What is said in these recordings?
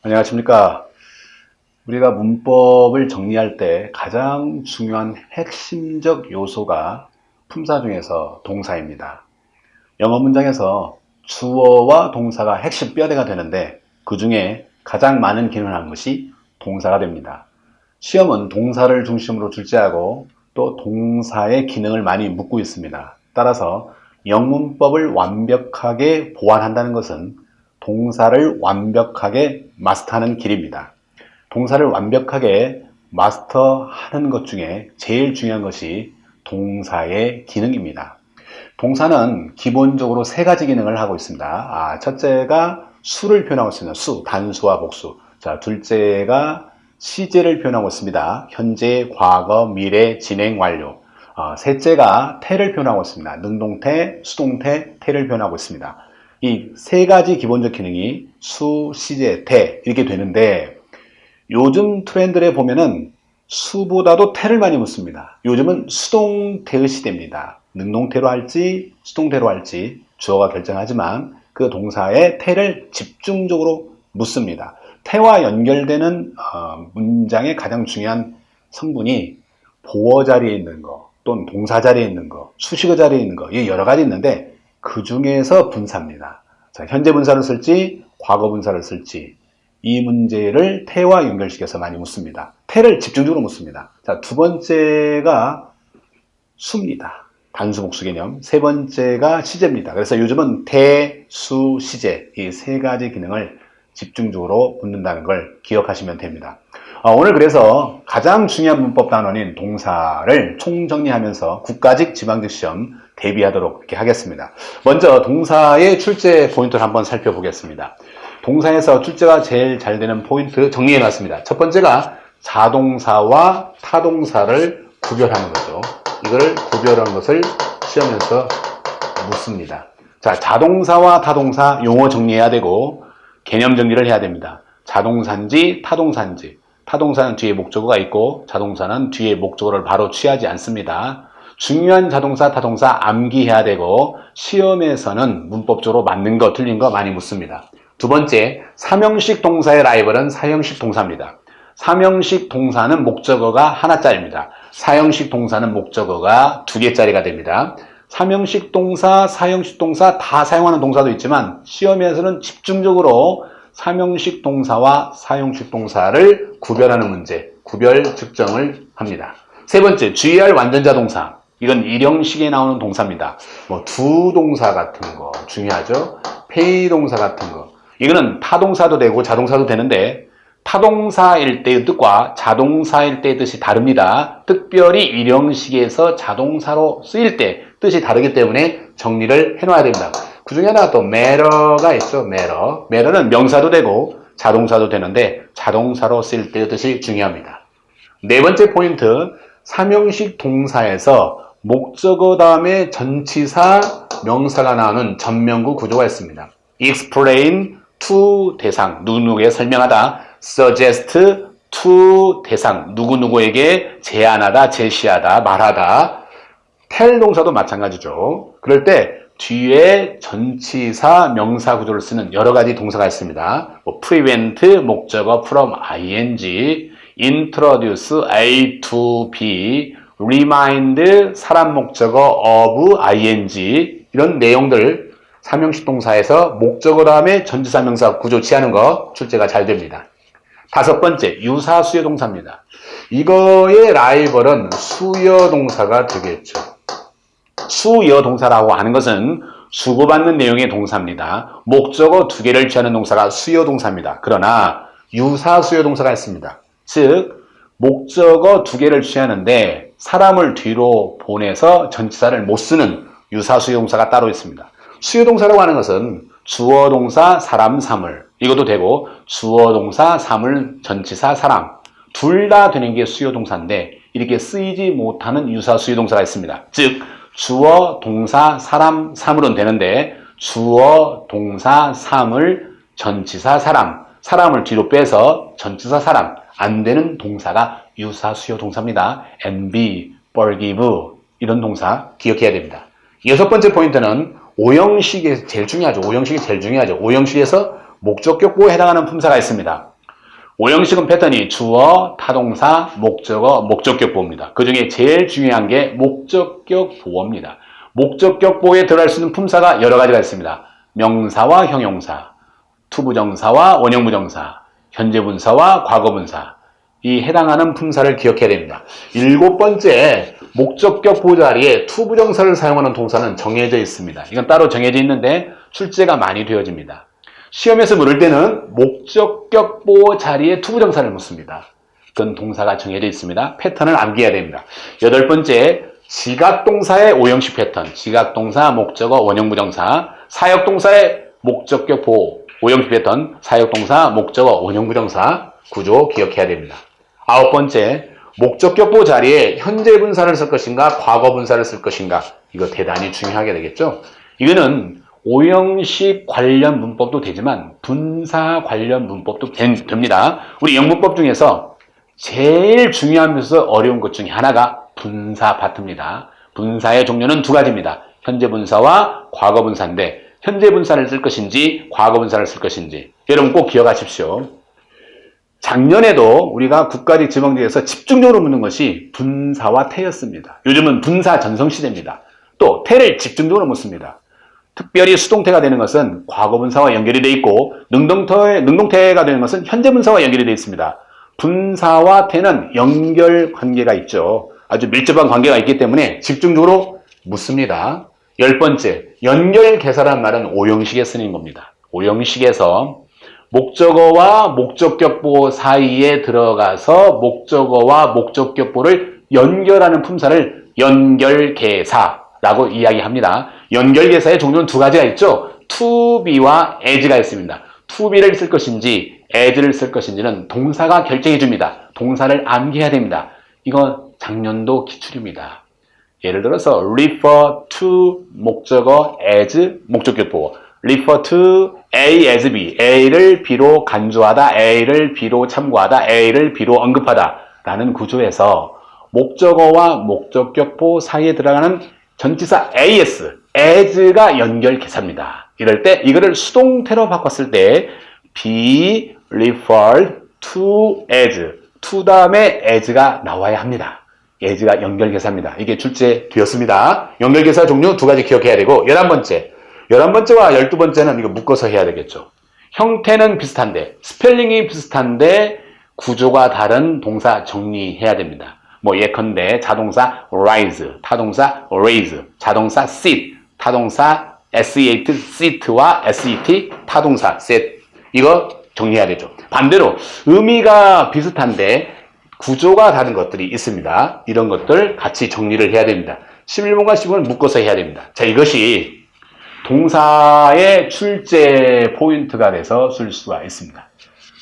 안녕하십니까. 우리가 문법을 정리할 때 가장 중요한 핵심적 요소가 품사 중에서 동사입니다. 영어 문장에서 주어와 동사가 핵심 뼈대가 되는데 그 중에 가장 많은 기능을 하는 것이 동사가 됩니다. 시험은 동사를 중심으로 출제하고 또 동사의 기능을 많이 묻고 있습니다. 따라서 영문법을 완벽하게 보완한다는 것은 동사를 완벽하게 마스터하는 길입니다. 동사를 완벽하게 마스터하는 것 중에 제일 중요한 것이 동사의 기능입니다. 동사는 기본적으로 세 가지 기능을 하고 있습니다. 첫째가 수를 표현하고 있습니다. 수, 단수와 복수. 자, 둘째가 시제를 표현하고 있습니다. 현재, 과거, 미래, 진행, 완료. 셋째가 태를 표현하고 있습니다. 능동태, 수동태, 태를 표현하고 있습니다. 이 세 가지 기본적 기능이 수, 시제, 태 이렇게 되는데 요즘 트렌드에 보면은 수보다도 태를 많이 묻습니다. 요즘은 수동태의 시대입니다. 능동태로 할지 수동태로 할지 주어가 결정하지만 그 동사의 태를 집중적으로 묻습니다. 태와 연결되는 문장의 가장 중요한 성분이 보어 자리에 있는 거 또는 동사 자리에 있는 거, 수식어 자리에 있는 거, 이게 여러 가지 있는데 그 중에서 분사입니다. 자, 현재 분사를 쓸지 과거 분사를 쓸지 이 문제를 태와 연결시켜서 많이 묻습니다. 태를 집중적으로 묻습니다. 자, 두 번째가 수입니다. 단수 복수 개념. 세 번째가 시제입니다. 그래서 요즘은 태, 수, 시제 이 세 가지 기능을 집중적으로 묻는다는 걸 기억하시면 됩니다. 오늘 그래서 가장 중요한 문법 단원인 동사를 총정리하면서 국가직, 지방직 시험 대비하도록 이렇게 하겠습니다. 먼저 동사의 출제 포인트를 한번 살펴보겠습니다. 동사에서 출제가 제일 잘 되는 포인트 정리해 놨습니다. 첫 번째가 자동사와 타동사를 구별하는 거죠. 이걸 구별하는 것을 시험에서 묻습니다. 자, 자동사와 타동사 용어 정리해야 되고 개념 정리를 해야 됩니다. 자동사인지 타동사인지. 타동사는 뒤에 목적어가 있고 자동사는 뒤에 목적어를 바로 취하지 않습니다. 중요한 자동사, 타동사 암기해야 되고 시험에서는 문법적으로 맞는 거, 틀린 거 많이 묻습니다. 두 번째, 삼형식 동사의 라이벌은 사형식 동사입니다. 삼형식 동사는 목적어가 하나짜리입니다. 사형식 동사는 목적어가 두 개짜리가 됩니다. 삼형식 동사, 사형식 동사 다 사용하는 동사도 있지만 시험에서는 집중적으로 삼형식 동사와 사형식 동사를 구별하는 문제, 구별 측정을 합니다. 세 번째, 주의할 완전자 동사. 이건 일형식에 나오는 동사입니다. 두 동사 같은 거 중요하죠. 페이 동사 같은 거. 이거는 타동사도 되고 자동사도 되는데 타동사일 때의 뜻과 자동사일 때의 뜻이 다릅니다. 특별히 일형식에서 자동사로 쓰일 때 뜻이 다르기 때문에 정리를 해놔야 됩니다. 그 중에 하나가 또 matter가 있죠. matter. matter는 명사도 되고 자동사도 되는데 자동사로 쓰일 때의 뜻이 중요합니다. 네 번째 포인트, 삼형식 동사에서 목적어 다음에 전치사, 명사가 나오는 전면구 구조가 있습니다. explain to 대상, 누구누구에게 설명하다. suggest to 대상, 누구누구에게 제안하다, 제시하다, 말하다. tell 동사도 마찬가지죠. 그럴 때 뒤에 전치사, 명사 구조를 쓰는 여러 가지 동사가 있습니다. prevent, 목적어 from ing, introduce A to B, remind, 사람 목적어 of ing 이런 내용들 삼형식 동사에서 목적어 다음에 전치사, 명사 구조 취하는 거 출제가 잘 됩니다. 다섯 번째, 유사 수요 동사입니다. 이거의 라이벌은 수요 동사가 되겠죠. 수여 동사라고 하는 것은 수고받는 내용의 동사입니다. 목적어 두 개를 취하는 동사가 수여 동사입니다. 그러나 유사 수여 동사가 있습니다. 즉 목적어 두 개를 취하는데 사람을 뒤로 보내서 전치사를 못 쓰는 유사 수여 동사가 따로 있습니다. 수여 동사라고 하는 것은 주어 동사 사람 사물 이것도 되고 주어 동사 사물 전치사 사람 둘 다 되는 게 수여 동사인데 이렇게 쓰이지 못하는 유사 수여 동사가 있습니다. 즉 주어, 동사, 사람, 사물은 되는데 주어, 동사, 사물, 전치사, 사람, 사람을 뒤로 빼서 전치사, 사람 안 되는 동사가 유사 수요 동사입니다. envy, forgive 이런 동사 기억해야 됩니다. 여섯 번째 포인트는 오형식이 제일 중요하죠. 오형식이 제일 중요하죠. 오형식에서 목적격보에 해당하는 품사가 있습니다. 오형식은 패턴이 주어, 타동사, 목적어, 목적격 보호입니다. 그 중에 제일 중요한 게 목적격 보호입니다. 목적격 보호에 들어갈 수 있는 품사가 여러 가지가 있습니다. 명사와 형용사, 투부정사와 원형부정사, 현재분사와 과거분사, 이 해당하는 품사를 기억해야 됩니다. 7번째, 목적격 보호 자리에 투부정사를 사용하는 동사는 정해져 있습니다. 이건 따로 정해져 있는데 출제가 많이 되어집니다. 시험에서 물을 때는 목적격 보호 자리에 투부정사를 묻습니다. 그건 동사가 정해져 있습니다. 패턴을 암기해야 됩니다. 8번째, 지각동사의 오형식 패턴, 지각동사, 목적어, 원형부정사, 사역동사의 목적격 보호, 오형식 패턴, 사역동사, 목적어, 원형부정사 구조 기억해야 됩니다. 9번째, 목적격 보호 자리에 현재 분사를 쓸 것인가, 과거 분사를 쓸 것인가, 이거 대단히 중요하게 되겠죠. 이거는 오형식 관련 문법도 되지만 분사 관련 문법도 됩니다. 우리 영문법 중에서 제일 중요하면서 어려운 것 중에 하나가 분사 파트입니다. 분사의 종류는 두 가지입니다. 현재 분사와 과거 분사인데 현재 분사를 쓸 것인지 과거 분사를 쓸 것인지 여러분 꼭 기억하십시오. 작년에도 우리가 국가직 지방직에서 집중적으로 묻는 것이 분사와 태였습니다. 요즘은 분사 전성시대입니다. 또 태를 집중적으로 묻습니다. 특별히 수동태가 되는 것은 과거분사와 연결이 되어 있고 능동태가 되는 것은 현재분사와 연결이 되어 있습니다. 분사와 태는 연결관계가 있죠. 아주 밀접한 관계가 있기 때문에 집중적으로 묻습니다. 10번째, 연결계사란 말은 오형식에 쓰는 겁니다. 오형식에서 목적어와 목적격보 사이에 들어가서 목적어와 목적격보를 연결하는 품사를 연결계사라고 이야기합니다. 연결계사의 종류는 두 가지가 있죠. to be와 as가 있습니다. to be를 쓸 것인지 as를 쓸 것인지는 동사가 결정해 줍니다. 동사를 암기해야 됩니다. 이건 작년도 기출입니다. 예를 들어서 refer to 목적어 as 목적격보, refer to A as B, A를 B로 간주하다, A를 B로 참고하다, A를 B로 언급하다 라는 구조에서 목적어와 목적격보 사이에 들어가는 전치사 as가 연결계사입니다. 이럴 때 이거를 수동태로 바꿨을 때 be referred to as, to 다음에 as가 나와야 합니다. as가 연결계사입니다. 이게 출제되었습니다. 연결계사 종류 두 가지 기억해야 되고 11번째와 12번째는 이거 묶어서 해야 되겠죠. 형태는 비슷한데 스펠링이 비슷한데 구조가 다른 동사 정리해야 됩니다. 뭐 예컨대 자동사 rise, 타동사 raise, 자동사 sit, 타동사 set, sit와 set, 타동사 set. 이거 정리해야 되죠. 반대로 의미가 비슷한데 구조가 다른 것들이 있습니다. 이런 것들 같이 정리를 해야 됩니다. 11번과 15번은 묶어서 해야 됩니다. 자, 이것이 동사의 출제 포인트가 돼서 쓸 수가 있습니다.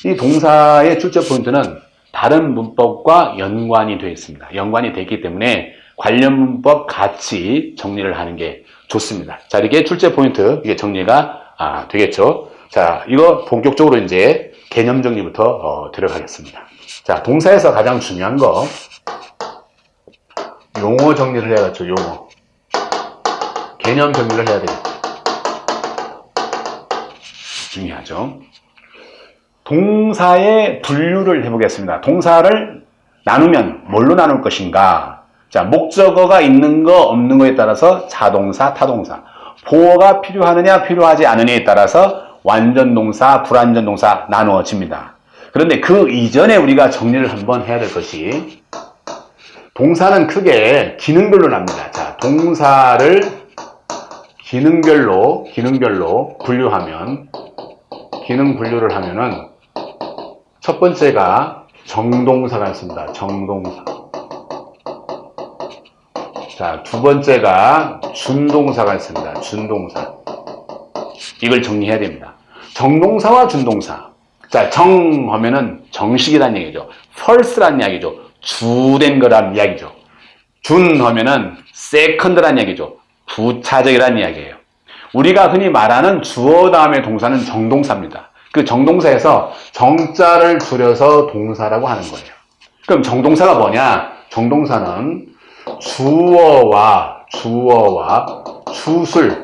이 동사의 출제 포인트는 다른 문법과 연관이 되어 있습니다. 연관이 되어 있기 때문에 관련 문법 같이 정리를 하는 게 좋습니다. 자, 이렇게 출제 포인트 이게 정리가 되겠죠. 자, 이거 본격적으로 이제 개념 정리부터 들어가겠습니다. 자, 동사에서 가장 중요한 거 용어 정리를 해야겠죠. 용어. 개념 정리를 해야 되겠죠. 중요하죠. 동사의 분류를 해보겠습니다. 동사를 나누면 뭘로 나눌 것인가? 자, 목적어가 있는 거 없는 거에 따라서 자동사, 타동사, 보어가 필요하느냐 필요하지 않느냐에 따라서 완전동사, 불완전동사 나누어집니다. 그런데 그 이전에 우리가 정리를 한번 해야 될 것이 동사는 크게 기능별로 납니다. 자, 동사를 기능별로 분류하면 기능 분류를 하면은 첫 번째가 정동사가 있습니다. 정동사. 자, 두 번째가 준동사가 있습니다. 준동사. 이걸 정리해야 됩니다. 정동사와 준동사. 자, 정 하면은 정식이란 얘기죠. first란 이야기죠. 주된 거란 이야기죠. 준 하면은 second란 얘기죠. 부차적이란 이야기예요. 우리가 흔히 말하는 주어 다음에 동사는 정동사입니다. 그 정동사에서 정자를 줄여서 동사라고 하는 거예요. 그럼 정동사가 뭐냐? 정동사는 주어와 주술,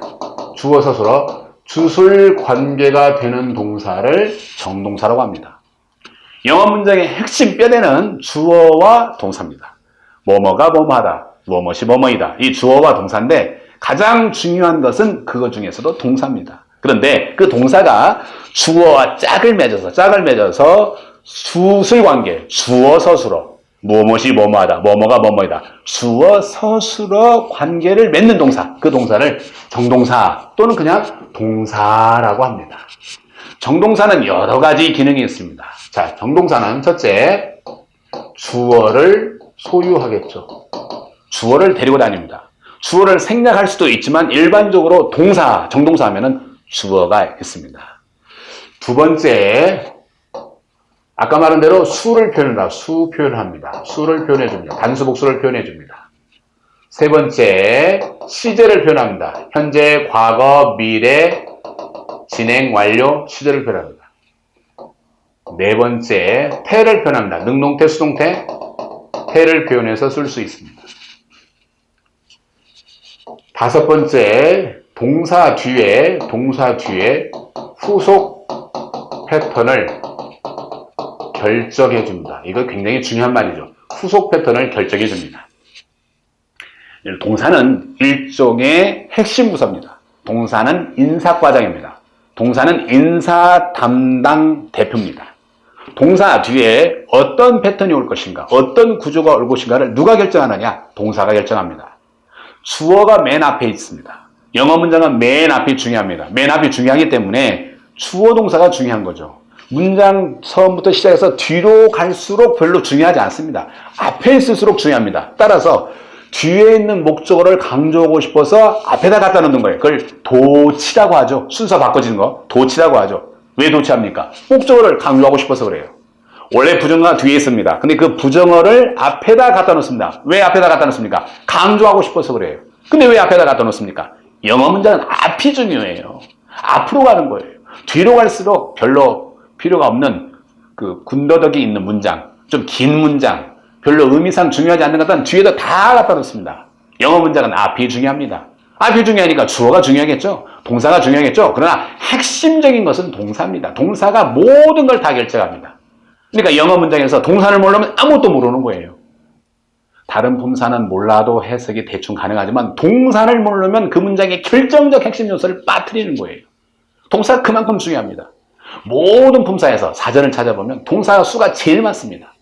주어 서술어, 주술 관계가 되는 동사를 정동사라고 합니다. 영어 문장의 핵심 뼈대는 주어와 동사입니다. 뭐뭐가 뭐뭐하다, 무엇이 뭐뭐이다. 이 주어와 동사인데 가장 중요한 것은 그것 중에서도 동사입니다. 그런데 그 동사가 주어와 짝을 맺어서 수술 관계, 주어 서술어, 무엇이 뭐뭐하다, 뭐뭐가 뭐뭐이다. 주어 서술어 관계를 맺는 동사, 그 동사를 정동사 또는 그냥 동사라고 합니다. 정동사는 여러 가지 기능이 있습니다. 자, 정동사는 첫째, 주어를 소유하겠죠. 주어를 데리고 다닙니다. 주어를 생략할 수도 있지만 일반적으로 동사, 정동사 하면은 주어가 있습니다. 두 번째, 아까 말한 대로 수를 표현한다. 수 표현을 합니다. 수를 표현해줍니다. 단수복수를 표현해줍니다. 세 번째, 시제를 표현합니다. 현재, 과거, 미래, 진행, 완료, 시제를 표현합니다. 네 번째, 태를 표현합니다. 능동태, 수동태, 태를 표현해서 쓸 수 있습니다. 다섯 번째, 동사 뒤에 후속 패턴을 결정해 줍니다. 이거 굉장히 중요한 말이죠. 후속 패턴을 결정해 줍니다. 동사는 일종의 핵심 부서입니다. 동사는 인사과장입니다. 동사는 인사 담당 대표입니다. 동사 뒤에 어떤 패턴이 올 것인가, 어떤 구조가 올 것인가를 누가 결정하느냐? 동사가 결정합니다. 주어가 맨 앞에 있습니다. 영어 문장은 맨 앞이 중요합니다. 맨 앞이 중요하기 때문에 주어 동사가 중요한 거죠. 문장 처음부터 시작해서 뒤로 갈수록 별로 중요하지 않습니다. 앞에 있을수록 중요합니다. 따라서 뒤에 있는 목적어를 강조하고 싶어서 앞에다 갖다 놓는 거예요. 그걸 도치라고 하죠. 순서 바꿔지는 거 도치라고 하죠. 왜 도치합니까? 목적어를 강조하고 싶어서 그래요. 원래 부정어가 뒤에 있습니다. 근데 그 부정어를 앞에다 갖다 놓습니다. 왜 앞에다 갖다 놓습니까? 강조하고 싶어서 그래요. 근데 왜 앞에다 갖다 놓습니까? 영어 문장은 앞이 중요해요. 앞으로 가는 거예요. 뒤로 갈수록 별로 필요가 없는 그 군더더기 있는 문장, 좀 긴 문장, 별로 의미상 중요하지 않는 것들은 뒤에다 다 갖다 놓습니다. 영어 문장은 앞이 중요합니다. 앞이 중요하니까 주어가 중요하겠죠. 동사가 중요하겠죠. 그러나 핵심적인 것은 동사입니다. 동사가 모든 걸 다 결정합니다. 그러니까 영어 문장에서 동사를 모르면 아무것도 모르는 거예요. 다른 품사는 몰라도 해석이 대충 가능하지만 동사를 모르면 그 문장의 결정적 핵심 요소를 빠뜨리는 거예요. 동사가 그만큼 중요합니다. 모든 품사에서 사전을 찾아보면 동사 수가 제일 많습니다.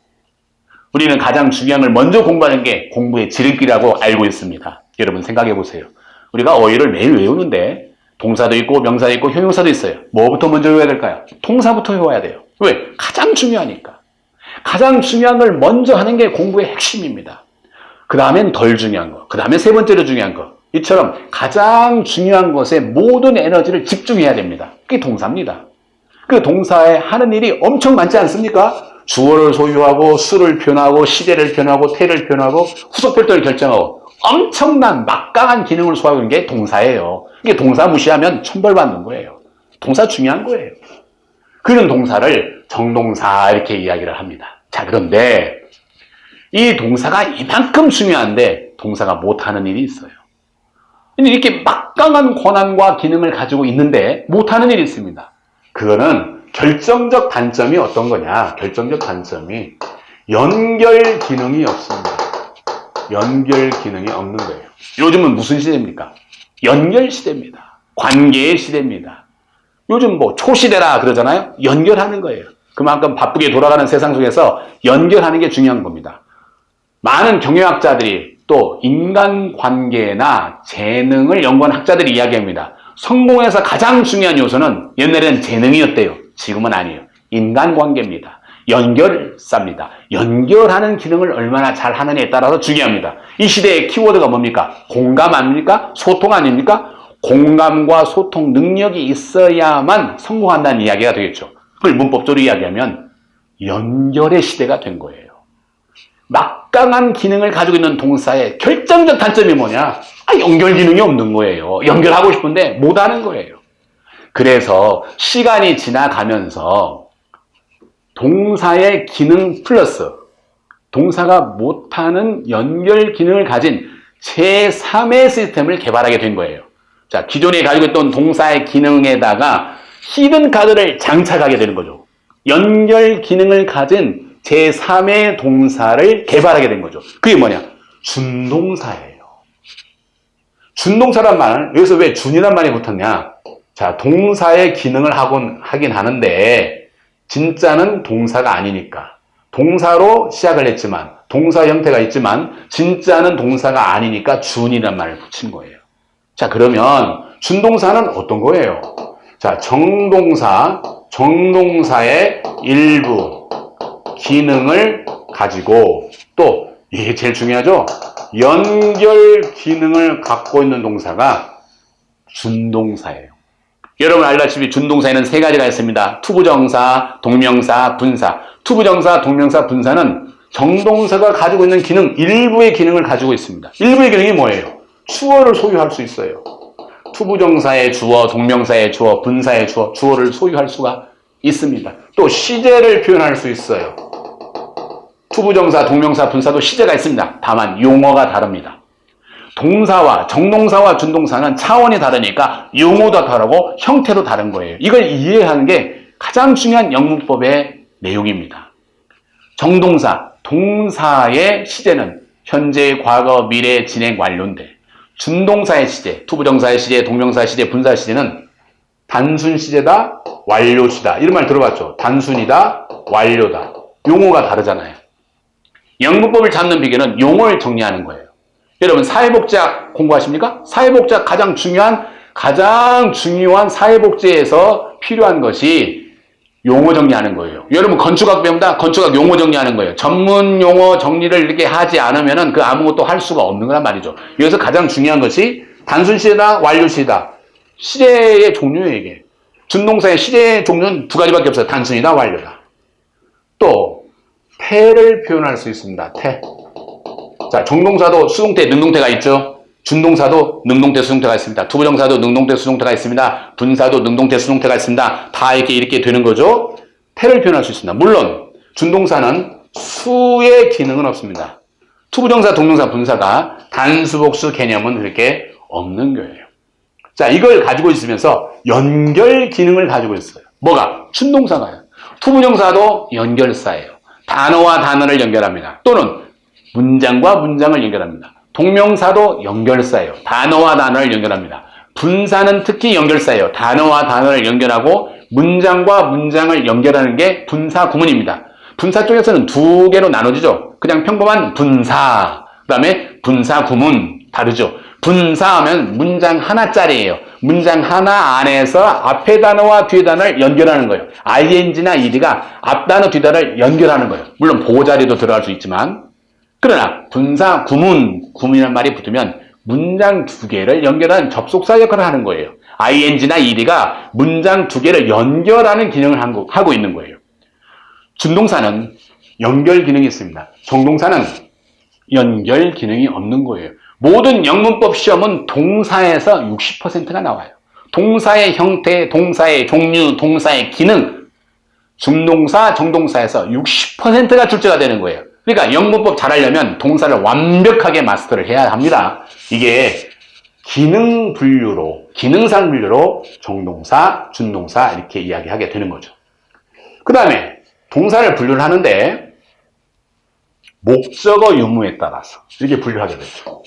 우리는 가장 중요한 걸 먼저 공부하는 게 공부의 지름길이라고 알고 있습니다. 여러분 생각해 보세요. 우리가 어휘를 매일 외우는데 동사도 있고 명사도 있고 형용사도 있어요. 뭐부터 먼저 외워야 될까요? 동사부터 외워야 돼요. 왜? 가장 중요하니까. 가장 중요한 걸 먼저 하는 게 공부의 핵심입니다. 그 다음엔 덜 중요한 거, 그 다음에 세 번째로 중요한 거. 이처럼 가장 중요한 것에 모든 에너지를 집중해야 됩니다. 그게 동사입니다. 그 동사에 하는 일이 엄청 많지 않습니까? 주어를 소유하고 수를 표현하고 시제를 표현하고 태를 표현하고 후속 별도를 결정하고 엄청난 막강한 기능을 소화하고 있는 게 동사예요. 이게 동사 무시하면 천벌받는 거예요. 동사 중요한 거예요. 그런 동사를 정동사 이렇게 이야기를 합니다. 자, 그런데 이 동사가 이만큼 중요한데 동사가 못하는 일이 있어요. 이렇게 막강한 권한과 기능을 가지고 있는데 못하는 일이 있습니다. 그거는 결정적 단점이 어떤 거냐? 결정적 단점이 연결 기능이 없습니다. 연결 기능이 없는 거예요. 요즘은 무슨 시대입니까? 연결 시대입니다. 관계의 시대입니다. 요즘 뭐 초시대라 그러잖아요. 연결하는 거예요. 그만큼 바쁘게 돌아가는 세상 속에서 연결하는 게 중요한 겁니다. 많은 경영학자들이 또 인간관계나 재능을 연구한 학자들이 이야기합니다. 성공에서 가장 중요한 요소는 옛날에는 재능이었대요. 지금은 아니에요. 인간관계입니다. 연결을 쌉니다. 연결하는 기능을 얼마나 잘 하느냐에 따라서 중요합니다. 이 시대의 키워드가 뭡니까? 공감 아닙니까? 소통 아닙니까? 공감과 소통 능력이 있어야만 성공한다는 이야기가 되겠죠. 그걸 문법적으로 이야기하면 연결의 시대가 된 거예요. 막강한 기능을 가지고 있는 동사의 결정적 단점이 뭐냐? 연결 기능이 없는 거예요. 연결하고 싶은데 못하는 거예요. 그래서 시간이 지나가면서 동사의 기능 플러스 동사가 못하는 연결 기능을 가진 제3의 시스템을 개발하게 된 거예요. 자, 기존에 가지고 있던 동사의 기능에다가 히든 카드를 장착하게 되는 거죠. 연결 기능을 가진 제3의 동사를 개발하게 된 거죠. 그게 뭐냐? 준동사예요. 준동사란 말은 여기서 왜 준이란 말이 붙었냐? 자, 동사의 기능을 하긴 하는데 진짜는 동사가 아니니까. 동사로 시작을 했지만 동사 형태가 있지만 진짜는 동사가 아니니까 준이란 말을 붙인 거예요. 자, 그러면 준동사는 어떤 거예요? 자, 정동사의 일부 기능을 가지고 또 이게 제일 중요하죠? 연결 기능을 갖고 있는 동사가 준동사예요. 여러분 알다시피 준동사에는 세 가지가 있습니다. 투부정사, 동명사, 분사. 투부정사, 동명사, 분사는 정동사가 가지고 있는 기능, 일부의 기능을 가지고 있습니다. 일부의 기능이 뭐예요? 주어를 소유할 수 있어요. 투부정사의 주어, 동명사의 주어, 분사의 주어, 주어를 소유할 수가 있습니다. 또 시제를 표현할 수 있어요. 투부정사, 동명사, 분사도 시제가 있습니다. 다만 용어가 다릅니다. 동사와 정동사와 준동사는 차원이 다르니까 용어도 다르고 형태도 다른 거예요. 이걸 이해하는 게 가장 중요한 영문법의 내용입니다. 정동사, 동사의 시제는 현재, 과거, 미래, 진행, 완료인데 준동사의 시제, 투부정사의 시제, 동명사의 시제, 분사의 시제는 단순 시제다, 완료 시다. 이런 말 들어봤죠? 단순이다, 완료다. 용어가 다르잖아요. 영문법을 잡는 비결은 용어를 정리하는 거예요. 여러분 사회복지학 공부하십니까? 사회복지학 가장 중요한 사회복지에서 필요한 것이 용어 정리하는 거예요. 여러분 건축학 배운다? 건축학 용어 정리하는 거예요. 전문 용어 정리를 이렇게 하지 않으면 그 아무것도 할 수가 없는 거란 말이죠. 여기서 가장 중요한 것이 단순 시제다, 완료 시제다. 시제의 종류예요, 이게. 준동사의 시제의 종류는 두 가지밖에 없어요. 단순이다, 완료다. 또 태를 표현할 수 있습니다. 태. 자, 정동사도 수동태, 능동태가 있죠. 준동사도 능동태, 수동태가 있습니다. 투부정사도 능동태, 수동태가 있습니다. 분사도 능동태, 수동태가 있습니다. 다 이렇게 되는 거죠. 태를 표현할 수 있습니다. 물론 준동사는 수의 기능은 없습니다. 투부정사, 동명사, 분사가 단수, 복수 개념은 그렇게 없는 거예요. 자, 이걸 가지고 있으면서 연결 기능을 가지고 있어요. 뭐가? 준동사가요. 투부정사도 연결사예요. 단어와 단어를 연결합니다. 또는 문장과 문장을 연결합니다. 동명사도 연결사예요. 단어와 단어를 연결합니다. 분사는 특히 연결사예요. 단어와 단어를 연결하고 문장과 문장을 연결하는 게 분사 구문입니다. 분사 쪽에서는 두 개로 나눠지죠. 그냥 평범한 분사, 그 다음에 분사 구문 다르죠. 분사하면 문장 하나짜리예요. 문장 하나 안에서 앞에 단어와 뒤에 단어를 연결하는 거예요. ing나 ed가 앞 단어, 뒤 단어를 연결하는 거예요. 물론 보호자리도 들어갈 수 있지만 그러나 분사 구문이라는 말이 붙으면 문장 두 개를 연결하는 접속사 역할을 하는 거예요. ing나 ed가 문장 두 개를 연결하는 기능을 하고 있는 거예요. 준동사는 연결 기능이 있습니다. 정동사는 연결 기능이 없는 거예요. 모든 영문법 시험은 동사에서 60%가 나와요. 동사의 형태, 동사의 종류, 동사의 기능, 준동사, 정동사에서 60%가 출제가 되는 거예요. 그러니까 영문법 잘하려면 동사를 완벽하게 마스터를 해야 합니다. 이게 기능상 분류로 정동사, 준동사 이렇게 이야기하게 되는 거죠. 그 다음에 동사를 분류를 하는데 목적어 유무에 따라서 이렇게 분류하게 되죠.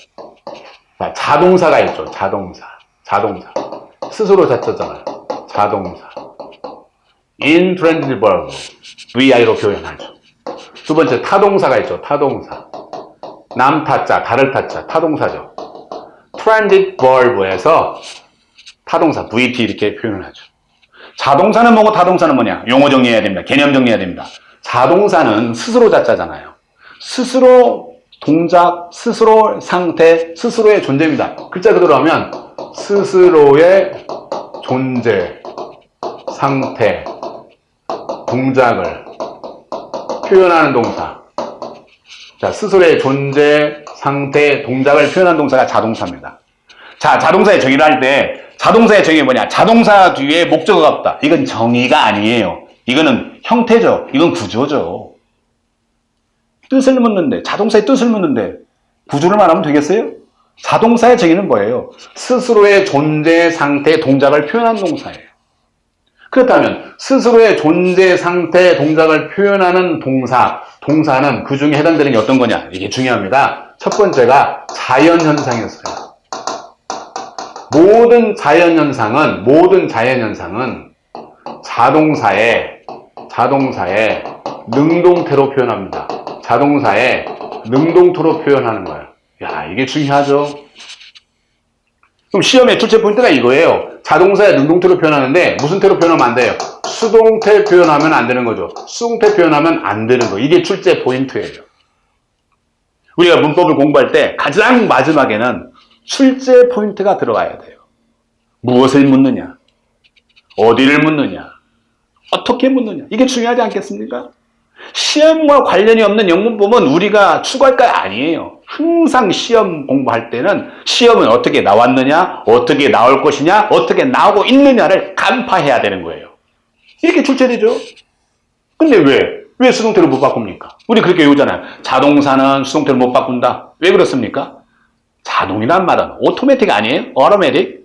자, 자동사가 있죠. 자동사. 스스로 자체잖아요. 자동사. infinitive verb. VI로 표현하죠. 두 번째 타동사가 있죠. 타동사. 남타자, 다를 타자, 타동사죠. transitive verb에서 타동사, VT 이렇게 표현을 하죠. 자동사는 뭐고 타동사는 뭐냐? 용어 정리해야 됩니다. 개념 정리해야 됩니다. 자동사는 스스로 자자잖아요. 스스로 동작, 스스로 상태, 스스로의 존재입니다. 글자 그대로 하면 스스로의 존재, 상태, 동작을 표현하는 동사. 자, 스스로의 존재, 상태, 동작을 표현하는 동사가 자동사입니다. 자, 자동사의 정의를 할 때 자동사의 정의가 뭐냐? 자동사 뒤에 목적어가 없다. 이건 정의가 아니에요. 이거는 형태죠. 이건 구조죠. 뜻을 묻는데, 자동사의 뜻을 묻는데 구조를 말하면 되겠어요? 자동사의 정의는 뭐예요? 스스로의 존재, 상태, 동작을 표현하는 동사예요. 그렇다면 스스로의 존재 상태 동작을 표현하는 동사는 그 중에 해당되는 게 어떤 거냐? 이게 중요합니다. 첫 번째가 자연현상이었어요. 모든 자연현상은 자동사의 능동태로 표현합니다. 자동사의 능동태로 표현하는 거예요. 야, 이게 중요하죠? 그럼 시험의 출제 포인트가 이거예요. 자동사의 능동태로 표현하는데 무슨 태로 표현하면 안 돼요? 수동태 표현하면 안 되는 거죠. 수동태 표현하면 안 되는 거. 이게 출제 포인트예요. 우리가 문법을 공부할 때 가장 마지막에는 출제 포인트가 들어가야 돼요. 무엇을 묻느냐? 어디를 묻느냐? 어떻게 묻느냐? 이게 중요하지 않겠습니까? 시험과 관련이 없는 영문법은 우리가 추구할 거 아니에요. 항상 시험 공부할 때는 시험은 어떻게 나왔느냐, 어떻게 나올 것이냐, 어떻게 나오고 있느냐를 간파해야 되는 거예요. 이렇게 출제되죠. 근데 왜 수동태로 못 바꿉니까? 우리 그렇게 외우잖아요. 자동사는 수동태로 못 바꾼다. 왜 그렇습니까? 자동이란 말은 오토매틱 아니에요? 어로매틱?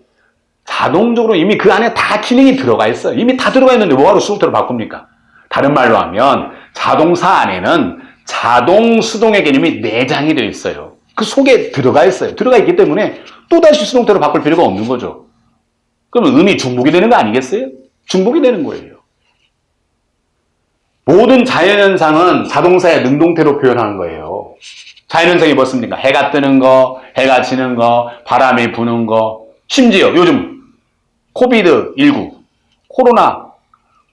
자동적으로 이미 그 안에 다 기능이 들어가 있어요. 이미 다 들어가 있는데 뭐하러 수동태로 바꿉니까? 다른 말로 하면 자동사 안에는 자동, 수동의 개념이 내장이 되어 있어요. 그 속에 들어가 있어요. 들어가 있기 때문에 또다시 수동태로 바꿀 필요가 없는 거죠. 그러면 음이 중복이 되는 거 아니겠어요? 중복이 되는 거예요. 모든 자연현상은 자동사의 능동태로 표현하는 거예요. 자연현상이 뭐습니까? 해가 뜨는 거, 해가 지는 거, 바람이 부는 거, 심지어 요즘 코비드19,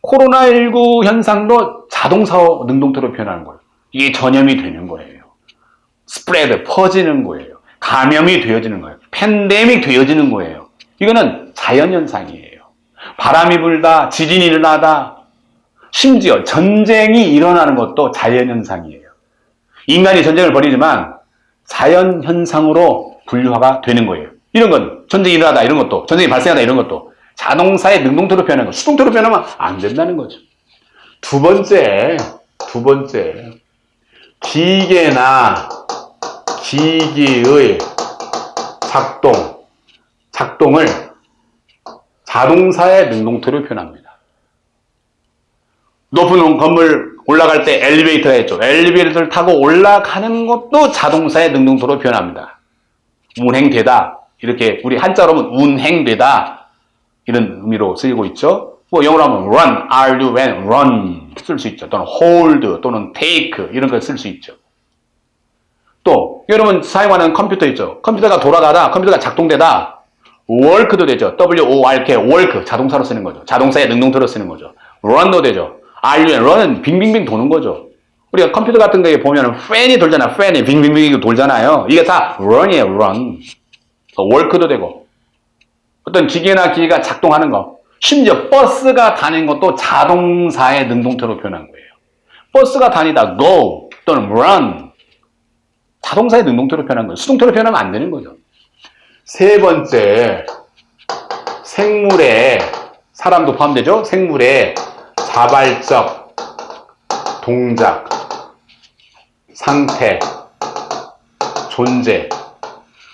코로나19 현상도 자동사와 능동태로 표현하는 거예요. 이게 전염이 되는 거예요. 스프레드, 퍼지는 거예요. 감염이 되어지는 거예요. 팬데믹 되어지는 거예요. 이거는 자연현상이에요. 바람이 불다, 지진이 일어나다, 심지어 전쟁이 일어나는 것도 자연현상이에요. 인간이 전쟁을 벌이지만 자연현상으로 분류화가 되는 거예요. 이런 건 전쟁이 일어나다 이런 것도, 전쟁이 발생하다 이런 것도 자동사의 능동태로 표현하는 거, 수동태로 표현하면 안 된다는 거죠. 두 번째, 기계나 기기의 작동을 자동사의 능동태로 표현합니다. 높은 건물 올라갈 때 엘리베이터가 있죠. 엘리베이터를 타고 올라가는 것도 자동사의 능동태로 표현합니다. 운행되다, 이렇게 우리 한자로 하면 운행되다 이런 의미로 쓰이고 있죠. 뭐 영어로 하면 run, R-U-N, run 쓸 수 있죠. 또는 hold 또는 take 이런 걸 쓸 수 있죠. 또 여러분 사용하는 컴퓨터 있죠. 컴퓨터가 돌아가다, 컴퓨터가 작동되다 work도 되죠. W-O-R-K, work 자동사로 쓰는 거죠. 자동사의 능동태로 쓰는 거죠. run도 되죠. R-U-N, run은 빙빙빙 도는 거죠. 우리가 컴퓨터 같은 거에 보면 팬이 돌잖아. 팬이 빙빙빙 돌잖아요. 이게 다 run이에요. run. work도 되고 어떤 기계나 기기가 작동하는 거, 심지어 버스가 다니는 것도 자동사의 능동태로 표현한 거예요. 버스가 다니다 go 또는 run 자동사의 능동태로 표현한 거예요. 수동태로 표현하면 안 되는 거죠. 세 번째, 생물의, 사람도 포함되죠? 생물의 자발적 동작, 상태, 존재.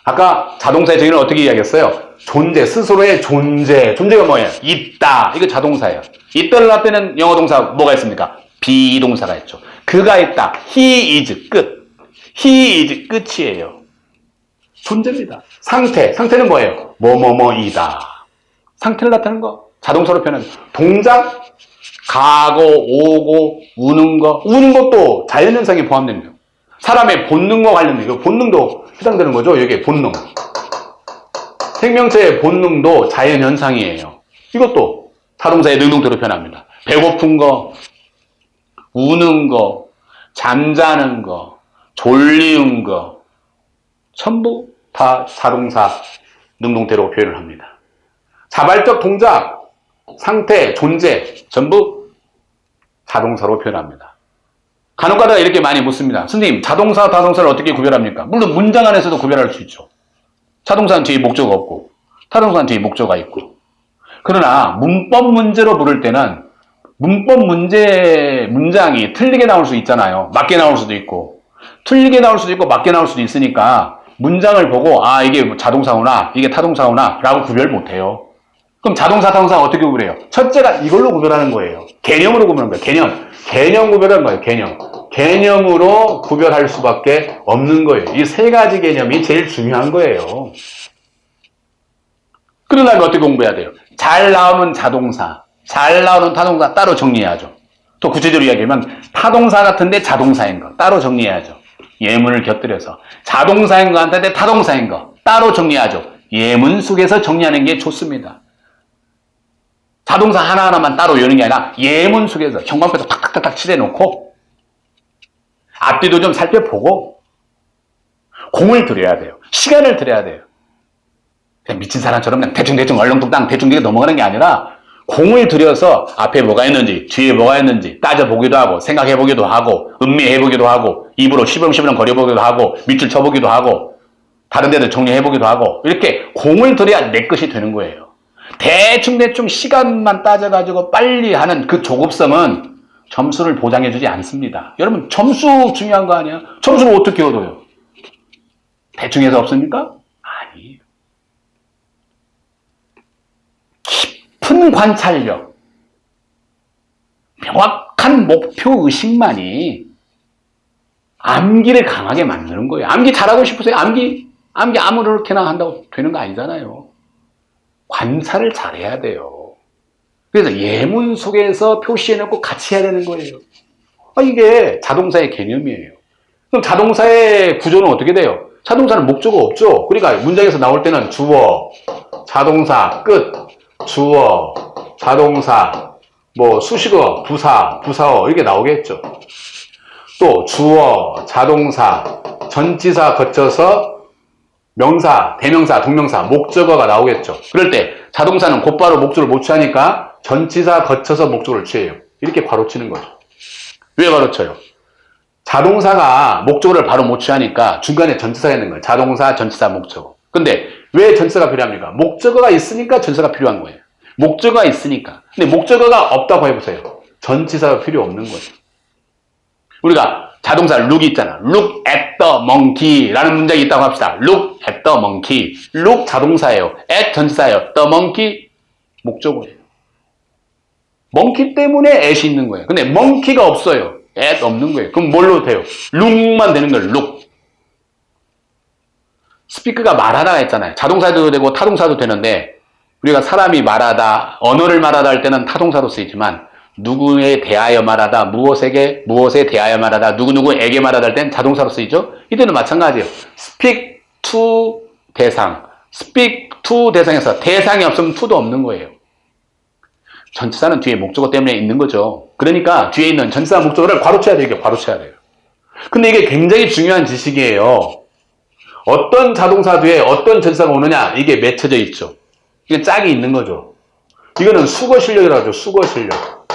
아까 자동사의 정의는 어떻게 이야기했어요? 존재, 스스로의 존재. 존재가 뭐예요? 있다. 이거 자동사예요. 있다를 나타내는 영어 동사 뭐가 있습니까? 비동사가 있죠. 그가 있다. He is 끝. He is 끝이에요. 존재입니다. 상태는 뭐예요? 뭐뭐뭐이다. 상태를 나타내는 거. 자동사로 표현하는 거. 동작, 가고, 오고, 우는 거. 우는 것도 자연현상에 포함됩니다. 사람의 본능과 관련된 거. 본능도 해당되는 거죠. 여기에 본능. 생명체의 본능도 자연현상이에요. 이것도 자동사의 능동태로 표현합니다. 배고픈 거, 우는 거, 잠자는 거, 졸리운 거 전부 다 자동사 능동태로 표현을 합니다. 자발적 동작, 상태, 존재 전부 자동사로 표현합니다. 간혹가다가 이렇게 많이 묻습니다. 선생님, 자동사, 타동사를 어떻게 구별합니까? 물론 문장 안에서도 구별할 수 있죠. 자동사는 뒤에 목적어가 없고 타동사는 뒤에 목적어가 있고. 그러나 문법 문제로 물을 때는 문법 문장이 틀리게 나올 수 있잖아요. 맞게 나올 수도 있고 틀리게 나올 수도 있고 맞게 나올 수도 있으니까 문장을 보고 아 이게 자동사구나 이게 타동사구나 라고 구별 못해요. 그럼 자동사, 타동사 어떻게 구별해요? 첫째가 이걸로 구별하는 거예요. 개념으로 구별하는 거예요. 개념 구별하는 거예요. 개념으로 구별할 수밖에 없는 거예요. 이 세 가지 개념이 제일 중요한 거예요. 그러려면 어떻게 공부해야 돼요? 잘 나오는 자동사, 잘 나오는 타동사 따로 정리해야죠. 또 구체적으로 이야기하면 타동사 같은데 자동사인 거 따로 정리해야죠. 예문을 곁들여서 자동사인 거 같은데 타동사인 거 따로 정리하죠. 예문 속에서 정리하는 게 좋습니다. 자동사 하나하나만 따로 외우는 게 아니라 예문 속에서 형광펜도 탁탁탁탁 칠해놓고 앞뒤도 좀 살펴보고 공을 들여야 돼요. 시간을 들여야 돼요. 그냥 미친 사람처럼 그냥 대충대충 얼렁뚱땅 대충 넘어가는 게 아니라 공을 들여서 앞에 뭐가 있는지 뒤에 뭐가 있는지 따져보기도 하고 생각해보기도 하고 음미해보기도 하고 입으로 시범시범 거려보기도 하고 밑줄 쳐보기도 하고 다른 데도 정리해보기도 하고 이렇게 공을 들여야 내 것이 되는 거예요. 대충대충 시간만 따져가지고 빨리 하는 그 조급성은 점수를 보장해주지 않습니다. 여러분 점수 중요한 거 아니야? 점수를 어떻게 얻어요? 대충 해서 없습니까? 아니에요. 깊은 관찰력, 명확한 목표의식만이 암기를 강하게 만드는 거예요. 암기 잘하고 싶으세요? 암기 아무렇게나 한다고 되는 거 아니잖아요. 관찰을 잘해야 돼요. 그래서 예문 속에서 표시해놓고 같이 해야 되는 거예요. 이게 자동사의 개념이에요. 그럼 자동사의 구조는 어떻게 돼요? 자동사는 목적어 없죠. 그러니까 문장에서 나올 때는 주어, 자동사, 끝, 주어, 자동사, 뭐 수식어, 부사, 부사어 이렇게 나오겠죠. 또 주어, 자동사, 전치사 거쳐서 명사, 대명사, 동명사, 목적어가 나오겠죠. 그럴 때 자동사는 곧바로 목적어를 못 취하니까 전치사 거쳐서 목적어를 취해요. 이렇게 괄호치는 거죠. 왜 괄호쳐요? 자동사가 목적어를 바로 못 취하니까 중간에 전치사가 있는 거예요. 자동사, 전치사, 목적어. 근데 왜 전치사가 필요합니까? 목적어가 있으니까 전치사가 필요한 거예요. 목적어가 있으니까. 근데 목적어가 없다고 해보세요. 전치사가 필요 없는 거죠. 우리가 자동사 look 있잖아. look at the monkey 라는 문장이 있다고 합시다. look at the monkey. look 자동사예요. at 전치사예요. the monkey 목적어예요. monkey 때문에 at이 있는 거예요. 근데 monkey가 없어요. at 없는 거예요. 그럼 뭘로 돼요? look만 되는 거예요. look. 스피크가 말하다 했잖아요. 자동사도 되고 타동사도 되는데 우리가 사람이 말하다, 언어를 말하다 할 때는 타동사도 쓰이지만 누구에 대하여 말하다, 무엇에 대하여 말하다, 누구누구에게 말하다 할 때는 자동사로 쓰이죠? 이때는 마찬가지예요. speak to 대상, speak to 대상에서 대상이 없으면 to도 없는 거예요. 전치사는 뒤에 목적어 때문에 있는 거죠. 그러니까 뒤에 있는 전치사 목적어를 괄호쳐야 돼요. 괄호쳐야 돼요. 근데 이게 굉장히 중요한 지식이에요. 어떤 자동사 뒤에 어떤 전치사가 오느냐 이게 맺혀져 있죠. 이게 짝이 있는 거죠. 이거는 수거 실력이라고 하죠. 수거 실력.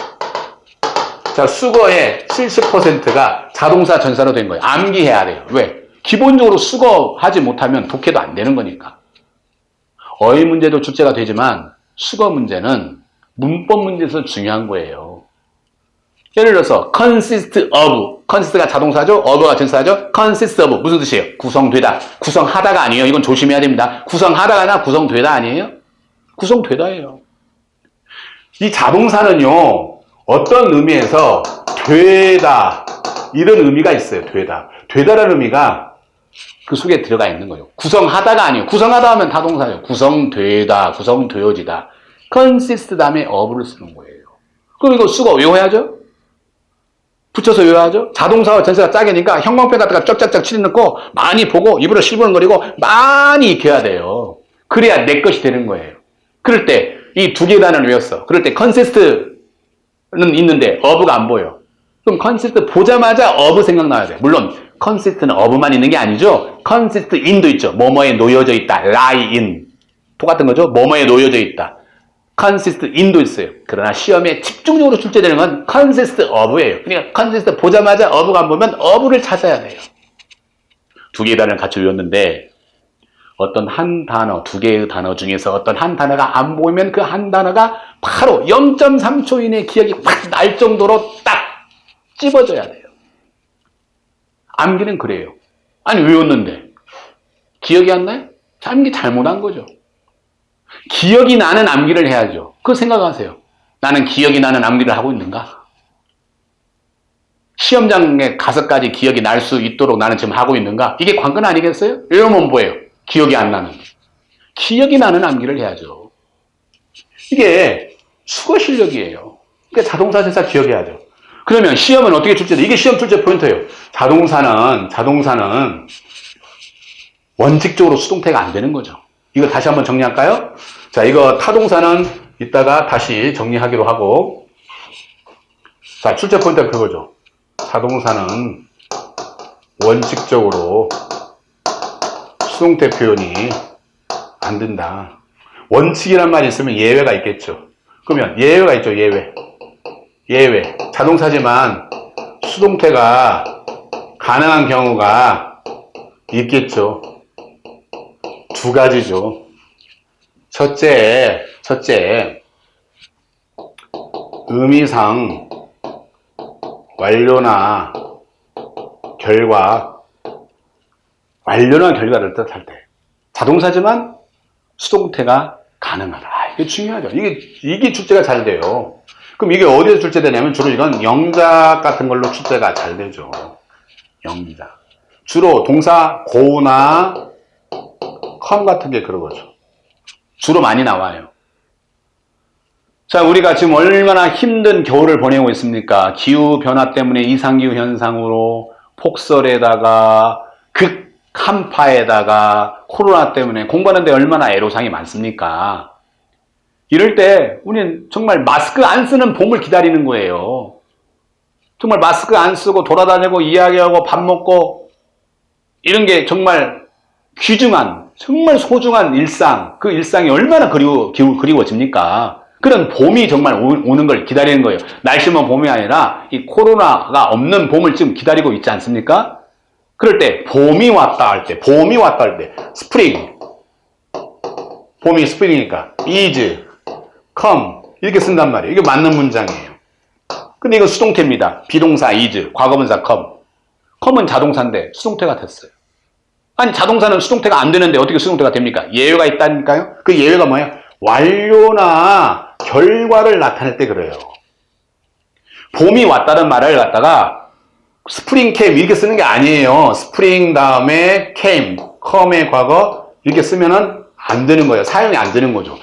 자, 수거의 70%가 자동사 전사로 된 거예요. 암기해야 돼요. 왜? 기본적으로 수거하지 못하면 독해도 안 되는 거니까. 어휘 문제도 출제가 되지만 수거 문제는 문법 문제에서 중요한 거예요. 예를 들어서 consist of, consist가 자동사죠? of가 전사죠? consist of 무슨 뜻이에요? 구성되다. 구성하다가 아니에요. 이건 조심해야 됩니다. 구성하다가 아니라 구성되다 아니에요? 구성되다예요. 이 자동사는요. 어떤 의미에서 되다 이런 의미가 있어요. 되다라는 의미가 그 속에 들어가 있는 거예요. 구성하다가 아니에요. 구성하다 하면 타동사예요. 구성되다, 구성되어지다. consist 다음에 of를 쓰는 거예요. 그럼 이거 수거 외워야죠? 붙여서 외워야죠? 자동사와 전체가 짝이니까 형광펜 갖다가 쫙쫙쫙 칠해놓고 많이 보고 입으로 실버렁거리고 많이 익혀야 돼요. 그래야 내 것이 되는 거예요. 그럴 때 이 두 개의 단어를 외웠어. 그럴 때 consist 는 있는데 of가 안 보여. 그럼 consist 보자마자 of 생각나야 돼. 물론 consist는 of만 있는 게 아니죠. consist in도 있죠. 뭐뭐에 놓여져 있다. lie in. 똑같은 거죠. 뭐뭐에 놓여져 있다. consist in도 있어요. 그러나 시험에 집중적으로 출제되는 건 consist of예요. 그러니까 consist 보자마자 of가 안 보면 of를 찾아야 돼요. 두 개의 단어를 같이 외웠는데 어떤 한 단어, 두 개의 단어 중에서 어떤 한 단어가 안 보이면 그 한 단어가 바로 0.3초 이내에 기억이 확 날 정도로 딱 찝어져야 돼요. 암기는 그래요. 아니 외웠는데 기억이 안 나요? 암기 잘못한 거죠. 기억이 나는 암기를 해야죠. 그거 생각하세요. 나는 기억이 나는 암기를 하고 있는가? 시험장에 가서까지 기억이 날 수 있도록 나는 지금 하고 있는가? 이게 관건 아니겠어요? 이러면 뭐예요? 기억이 안 나는. 기억이 나는 암기를 해야죠. 이게 수거 실력이에요. 그러니까 자동사, 전치사 기억해야죠. 그러면 시험은 어떻게 출제돼? 이게 시험 출제 포인트예요. 자동사는 원칙적으로 수동태가 안 되는 거죠. 이거 다시 한번 정리할까요? 자, 이거 타동사는 이따가 다시 정리하기로 하고, 자, 출제 포인트가 그거죠. 자동사는 원칙적으로 수동태 표현이 안 된다. 원칙이란 말이 있으면 예외가 있겠죠. 그러면 예외가 있죠, 예외. 자동사지만 수동태가 가능한 경우가 있겠죠. 두 가지죠. 첫째, 의미상 완료나 결과를 뜻할 때. 자동사지만 수동태가 가능하다. 이게 중요하죠. 이게 출제가 잘 돼요. 그럼 이게 어디서 출제되냐면 주로 이건 영작 같은 걸로 출제가 잘 되죠. 영작. 주로 동사 go나 come 같은 게 그런 거죠. 주로 많이 나와요. 자, 우리가 지금 얼마나 힘든 겨울을 보내고 있습니까? 기후변화 때문에 이상기후 현상으로 폭설에다가 극한파에다가 코로나 때문에 공부하는데 얼마나 애로사항이 많습니까? 이럴 때 우리는 정말 마스크 안 쓰는 봄을 기다리는 거예요. 정말 마스크 안 쓰고 돌아다니고 이야기하고 밥 먹고 이런 게 정말 귀중한, 정말 소중한 일상, 그 일상이 얼마나 그리워집니까? 그런 봄이 정말 오는 걸 기다리는 거예요. 날씨만 봄이 아니라 이 코로나가 없는 봄을 지금 기다리고 있지 않습니까? 그럴 때 봄이 왔다 할 때 스프링, 봄이 스프링이니까 is, come 이렇게 쓴단 말이에요. 이게 맞는 문장이에요. 근데 이거 수동태입니다. 비동사 is, 과거분사 come은 자동사인데 수동태가 됐어요. 아니, 자동사는 수동태가 안 되는데 어떻게 수동태가 됩니까? 예외가 있다니까요. 그 예외가 뭐예요? 완료나 결과를 나타낼 때 그래요. 봄이 왔다는 말을 갖다가 스프링 came 이렇게 쓰는 게 아니에요. 스프링 다음에 come의 과거 이렇게 쓰면은 안 되는 거예요. 사용이 안 되는 거죠.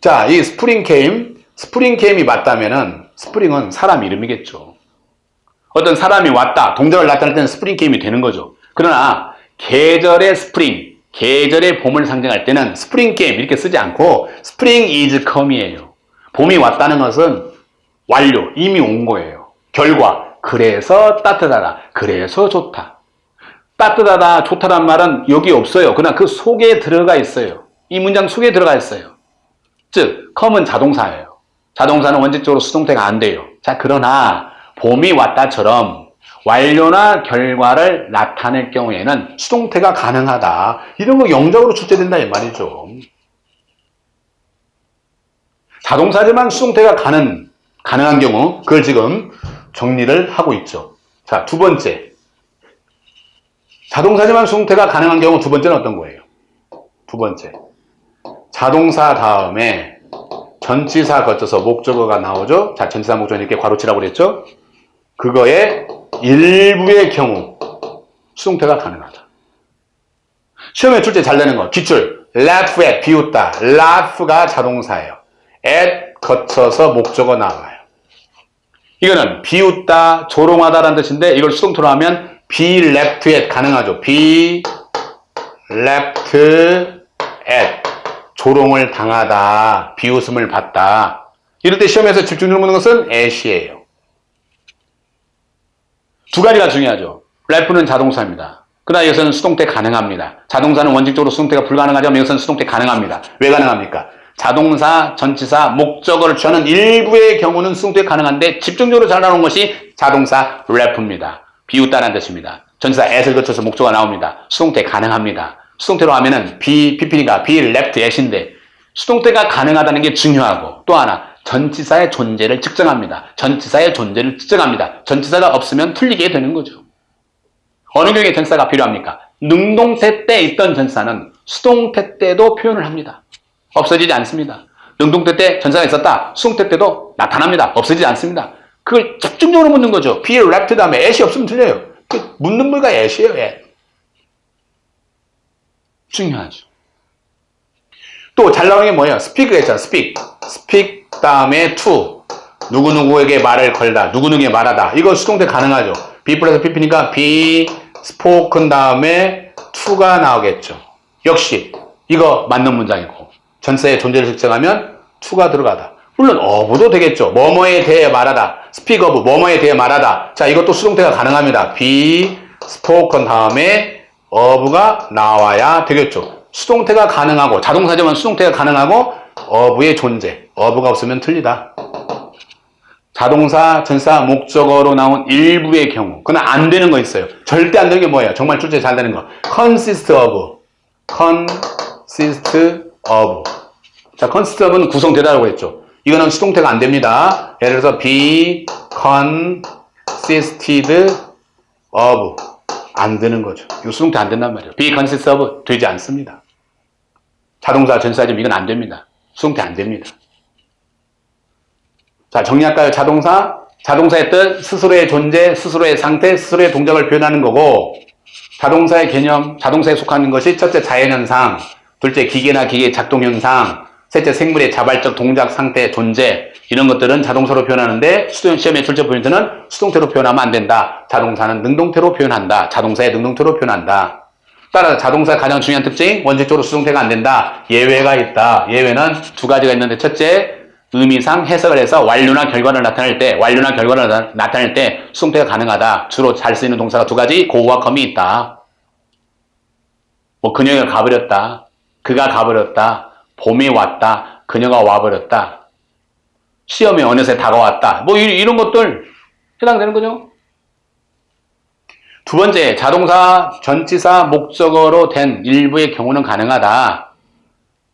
자, 이 스프링 came이 맞다면은 스프링은 사람 이름이겠죠. 어떤 사람이 왔다, 동작을 나타낼 때는 스프링 came이 되는 거죠. 그러나 계절의 스프링, 계절의 봄을 상징할 때는 스프링 came 이렇게 쓰지 않고 스프링 is come이에요. 봄이 왔다는 것은 완료, 이미 온 거예요. 결과, 그래서 따뜻하다, 그래서 좋다. 따뜻하다, 좋다란 말은 여기 없어요. 그러나 그 속에 들어가 있어요. 이 문장 속에 들어가 있어요. 즉, come은 자동사예요. 자동사는 원칙적으로 수동태가 안 돼요. 자, 그러나 봄이 왔다처럼 완료나 결과를 나타낼 경우에는 수동태가 가능하다. 이런 거 영작으로 출제된다 이 말이죠. 자동사지만 수동태가 가능한 경우 그걸 지금 정리를 하고 있죠. 자, 두 번째. 자동사지만 수동태가 가능한 경우 두 번째는 어떤 거예요? 두 번째. 자동사 다음에 전치사 거쳐서 목적어가 나오죠. 자, 전치사 목적어 이렇게 괄호치라고 그랬죠. 그거의 일부의 경우 수동태가 가능하다. 시험에 출제 잘 되는 거 기출 laugh at 비웃다. laugh가 자동사예요. at 거쳐서 목적어 나와요. 이거는 비웃다, 조롱하다라는 뜻인데 이걸 수동태로 하면 be laughed at 가능하죠. be laughed at 조롱을 당하다, 비웃음을 받다. 이럴 때 시험에서 집중적으로 묻는 것은 at이에요. 두 가지가 중요하죠. laugh는 자동사입니다. 그러나 이것은 수동태 가능합니다. 자동사는 원칙적으로 수동태가 불가능하지만 이것은 수동태 가능합니다. 왜 가능합니까? 자동사, 전치사, 목적어를 취하는 일부의 경우는 수동태 가능한데 집중적으로 잘 나오는 것이 자동사 laugh입니다. 비웃다라는 뜻입니다. 전치사 at을 거쳐서 목적어가 나옵니다. 수동태 가능합니다. 수동태로 하면은 PP니까 be laughed at인데 수동태가 가능하다는 게 중요하고 또 하나 전치사의 존재를 측정합니다. 전치사의 존재를 측정합니다. 전치사가 없으면 틀리게 되는 거죠. 어느 경우에 전치사가 필요합니까? 능동태 때 있던 전치사는 수동태 때도 표현을 합니다. 없어지지 않습니다. 능동태 때 전사가 있었다. 수동태 때도 나타납니다. 없어지지 않습니다. 그걸 집중적으로 묻는 거죠. be left 다음에 at이 없으면 틀려요. 그 묻는 물가 at이에요. at. 중요하죠. 또 잘 나오는 게 뭐예요? speak가 있잖아. speak 다음에 to. 누구누구에게 말을 걸다. 누구누구에게 말하다. 이거 수동태 가능하죠. be 플러스 pp니까 be spoken 다음에 to가 나오겠죠. 역시 이거 맞는 문장이고 전사의 존재를 측정하면 to가 들어가다. 물론 of도 되겠죠. 뭐뭐에 대해 말하다. speak of 뭐뭐에 대해 말하다. 자, 이것도 수동태가 가능합니다. be spoken 다음에 of가 나와야 되겠죠. 수동태가 가능하고 자동사지만 수동태가 가능하고 of의 존재. of가 없으면 틀리다. 자동사, 전사, 목적어로 나온 일부의 경우 그건 안 되는 거 있어요. 절대 안 되는 게 뭐예요? 정말 출제 잘 되는 거. consist of. 자, consist of는 구성되다라고 했죠. 이거는 수동태가 안 됩니다. 예를 들어서 be consisted of 안 되는 거죠. 이거 수동태 안 된단 말이에요. be consist of 되지 않습니다. 자동사, 전사지만 이건 안 됩니다. 수동태 안 됩니다. 자, 정리할까요? 자동사의 뜻, 스스로의 존재, 스스로의 상태, 스스로의 동작을 표현하는 거고, 자동사의 개념, 자동사에 속하는 것이 첫째 자연현상, 둘째 기계나 기계 작동현상, 셋째 생물의 자발적 동작 상태, 존재, 이런 것들은 자동사로 표현하는데, 시험의 출제 포인트는 수동태로 표현하면 안 된다. 자동사는 능동태로 표현한다. 자동사의 능동태로 표현한다. 따라서 자동사의 가장 중요한 특징, 원칙적으로 수동태가 안 된다. 예외가 있다. 예외는 두 가지가 있는데, 첫째, 의미상 해석을 해서 완료나 결과를 나타낼 때 수동태가 가능하다. 주로 잘 쓰이는 동사가 두 가지, 고와 com이 있다. 뭐 그녀가 가버렸다. 그가 가버렸다. 봄이 왔다. 그녀가 와버렸다. 시험이 어느새 다가왔다. 뭐 이런 것들 해당되는 거죠. 두 번째, 자동사, 전치사, 목적어로 된 일부의 경우는 가능하다.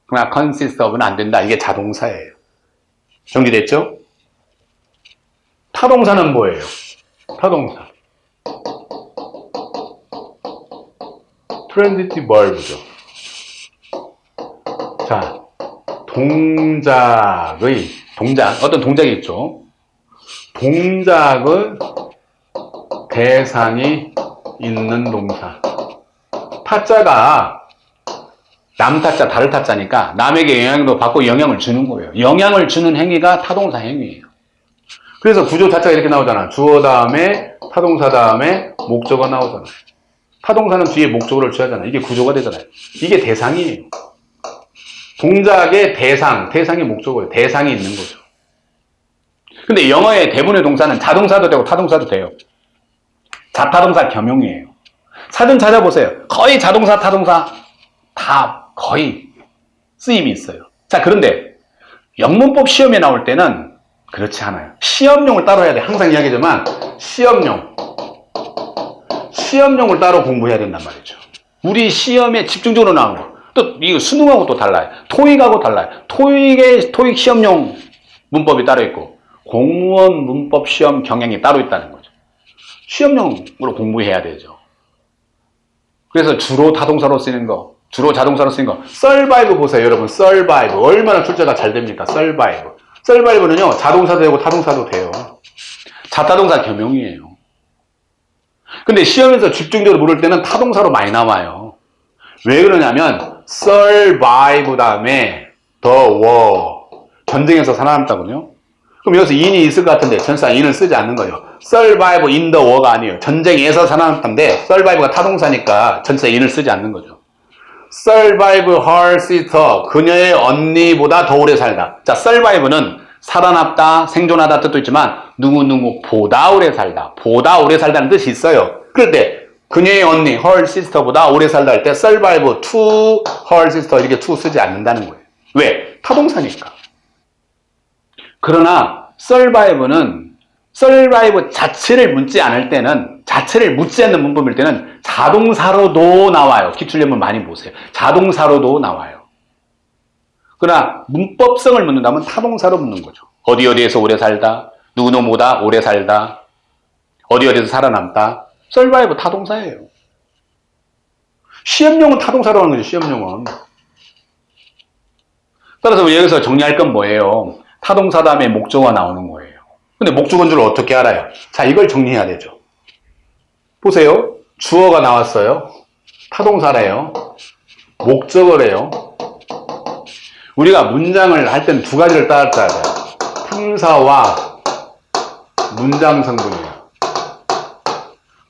그러나 consist of는 안 된다. 이게 자동사예요. 정리됐죠? 타동사는 뭐예요? 타동사. transitive verb죠. 자, 어떤 동작이 있죠. 동작의 대상이 있는 동사. 타자가 남타자, 다를 타자니까 남에게 영향도 받고 영향을 주는 거예요. 영향을 주는 행위가 타동사 행위예요. 그래서 구조 자체가 이렇게 나오잖아. 주어 다음에 타동사 다음에 목적어 나오잖아요. 타동사는 뒤에 목적어를 취하잖아요. 이게 구조가 되잖아요. 이게 대상이에요. 동작의 대상이 목적어예요. 대상이 있는 거죠. 근데 영어의 대부분의 동사는 자동사도 되고 타동사도 돼요. 자타동사 겸용이에요. 사전 찾아보세요. 거의 자동사, 타동사 다 거의 쓰임이 있어요. 자, 그런데 영문법 시험에 나올 때는 그렇지 않아요. 시험용을 따로 해야 돼. 항상 이야기하지만 시험용을 따로 공부해야 된단 말이죠. 우리 시험에 집중적으로 나온 거. 또 이거 수능하고 또 달라요. 토익하고 달라요. 토익 시험용 문법이 따로 있고 공무원 문법 시험 경향이 따로 있다는 거죠. 시험용으로 공부해야 되죠. 그래서 주로 타동사로 쓰이는 거, 주로 자동사로 쓰이는 거. survive 보세요, 여러분. survive. 얼마나 출제가 잘 됩니까? survive. survive는요, 자동사도 되고 타동사도 돼요. 자타동사 겸용이에요. 근데 시험에서 집중적으로 물을 때는 타동사로 많이 나와요. 왜 그러냐면 survive 다음에 the war. 전쟁에서 살아남다군요. 그럼 여기서 in이 있을 것 같은데 전사 in을 쓰지 않는 거예요. survive in the war가 아니에요. 전쟁에서 살아남다인데 survive가 타동사니까 전사 in을 쓰지 않는 거죠. survive her sister. 그녀의 언니보다 더 오래 살다. 자, survive는 살아남다, 생존하다 뜻도 있지만 누구누구보다 오래 살다. 보다 오래 살다는 뜻이 있어요. 그럴 때 그녀의 언니, her sister보다 오래 살다 할 때 survive to her sister 이렇게 to 쓰지 않는다는 거예요. 왜? 타동사니까. 그러나 survive 자체를 묻지 않을 때는, 자체를 묻지 않는 문법일 때는 자동사로도 나와요. 기출연문 많이 보세요. 자동사로도 나와요. 그러나 문법성을 묻는다면 타동사로 묻는 거죠. 어디에서 오래 살다, 누구누구보다 오래 살다, 어디에서 살아남다. survive 타동사예요. 시험용은 타동사로 하는 거죠. 시험용은. 따라서 여기서 정리할 건 뭐예요? 타동사 다음에 목적어가 나오는 거예요. 근데 목적어인 줄 어떻게 알아요? 자, 이걸 정리해야 되죠. 보세요. 주어가 나왔어요. 타동사래요. 목적어래요. 우리가 문장을 할 땐 두 가지를 따라야 돼요. 품사와 문장 성분이에요.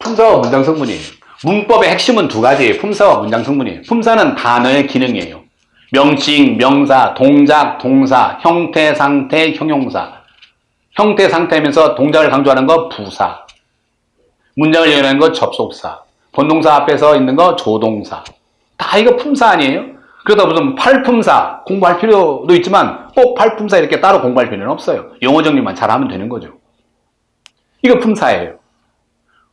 품사와 문장 성분이에요. 문법의 핵심은 두 가지예요. 품사와 문장 성분이에요. 품사는 단어의 기능이에요. 명칭, 명사, 동작, 동사, 형태, 상태, 형용사. 형태, 상태면서 동작을 강조하는 거 부사. 문장을 연결하는 거 접속사. 본동사 앞에서 있는 거 조동사. 다 이거 품사 아니에요? 그러다 무슨 팔품사 공부할 필요도 있지만 꼭 팔품사 이렇게 따로 공부할 필요는 없어요. 영어 정리만 잘하면 되는 거죠. 이거 품사예요.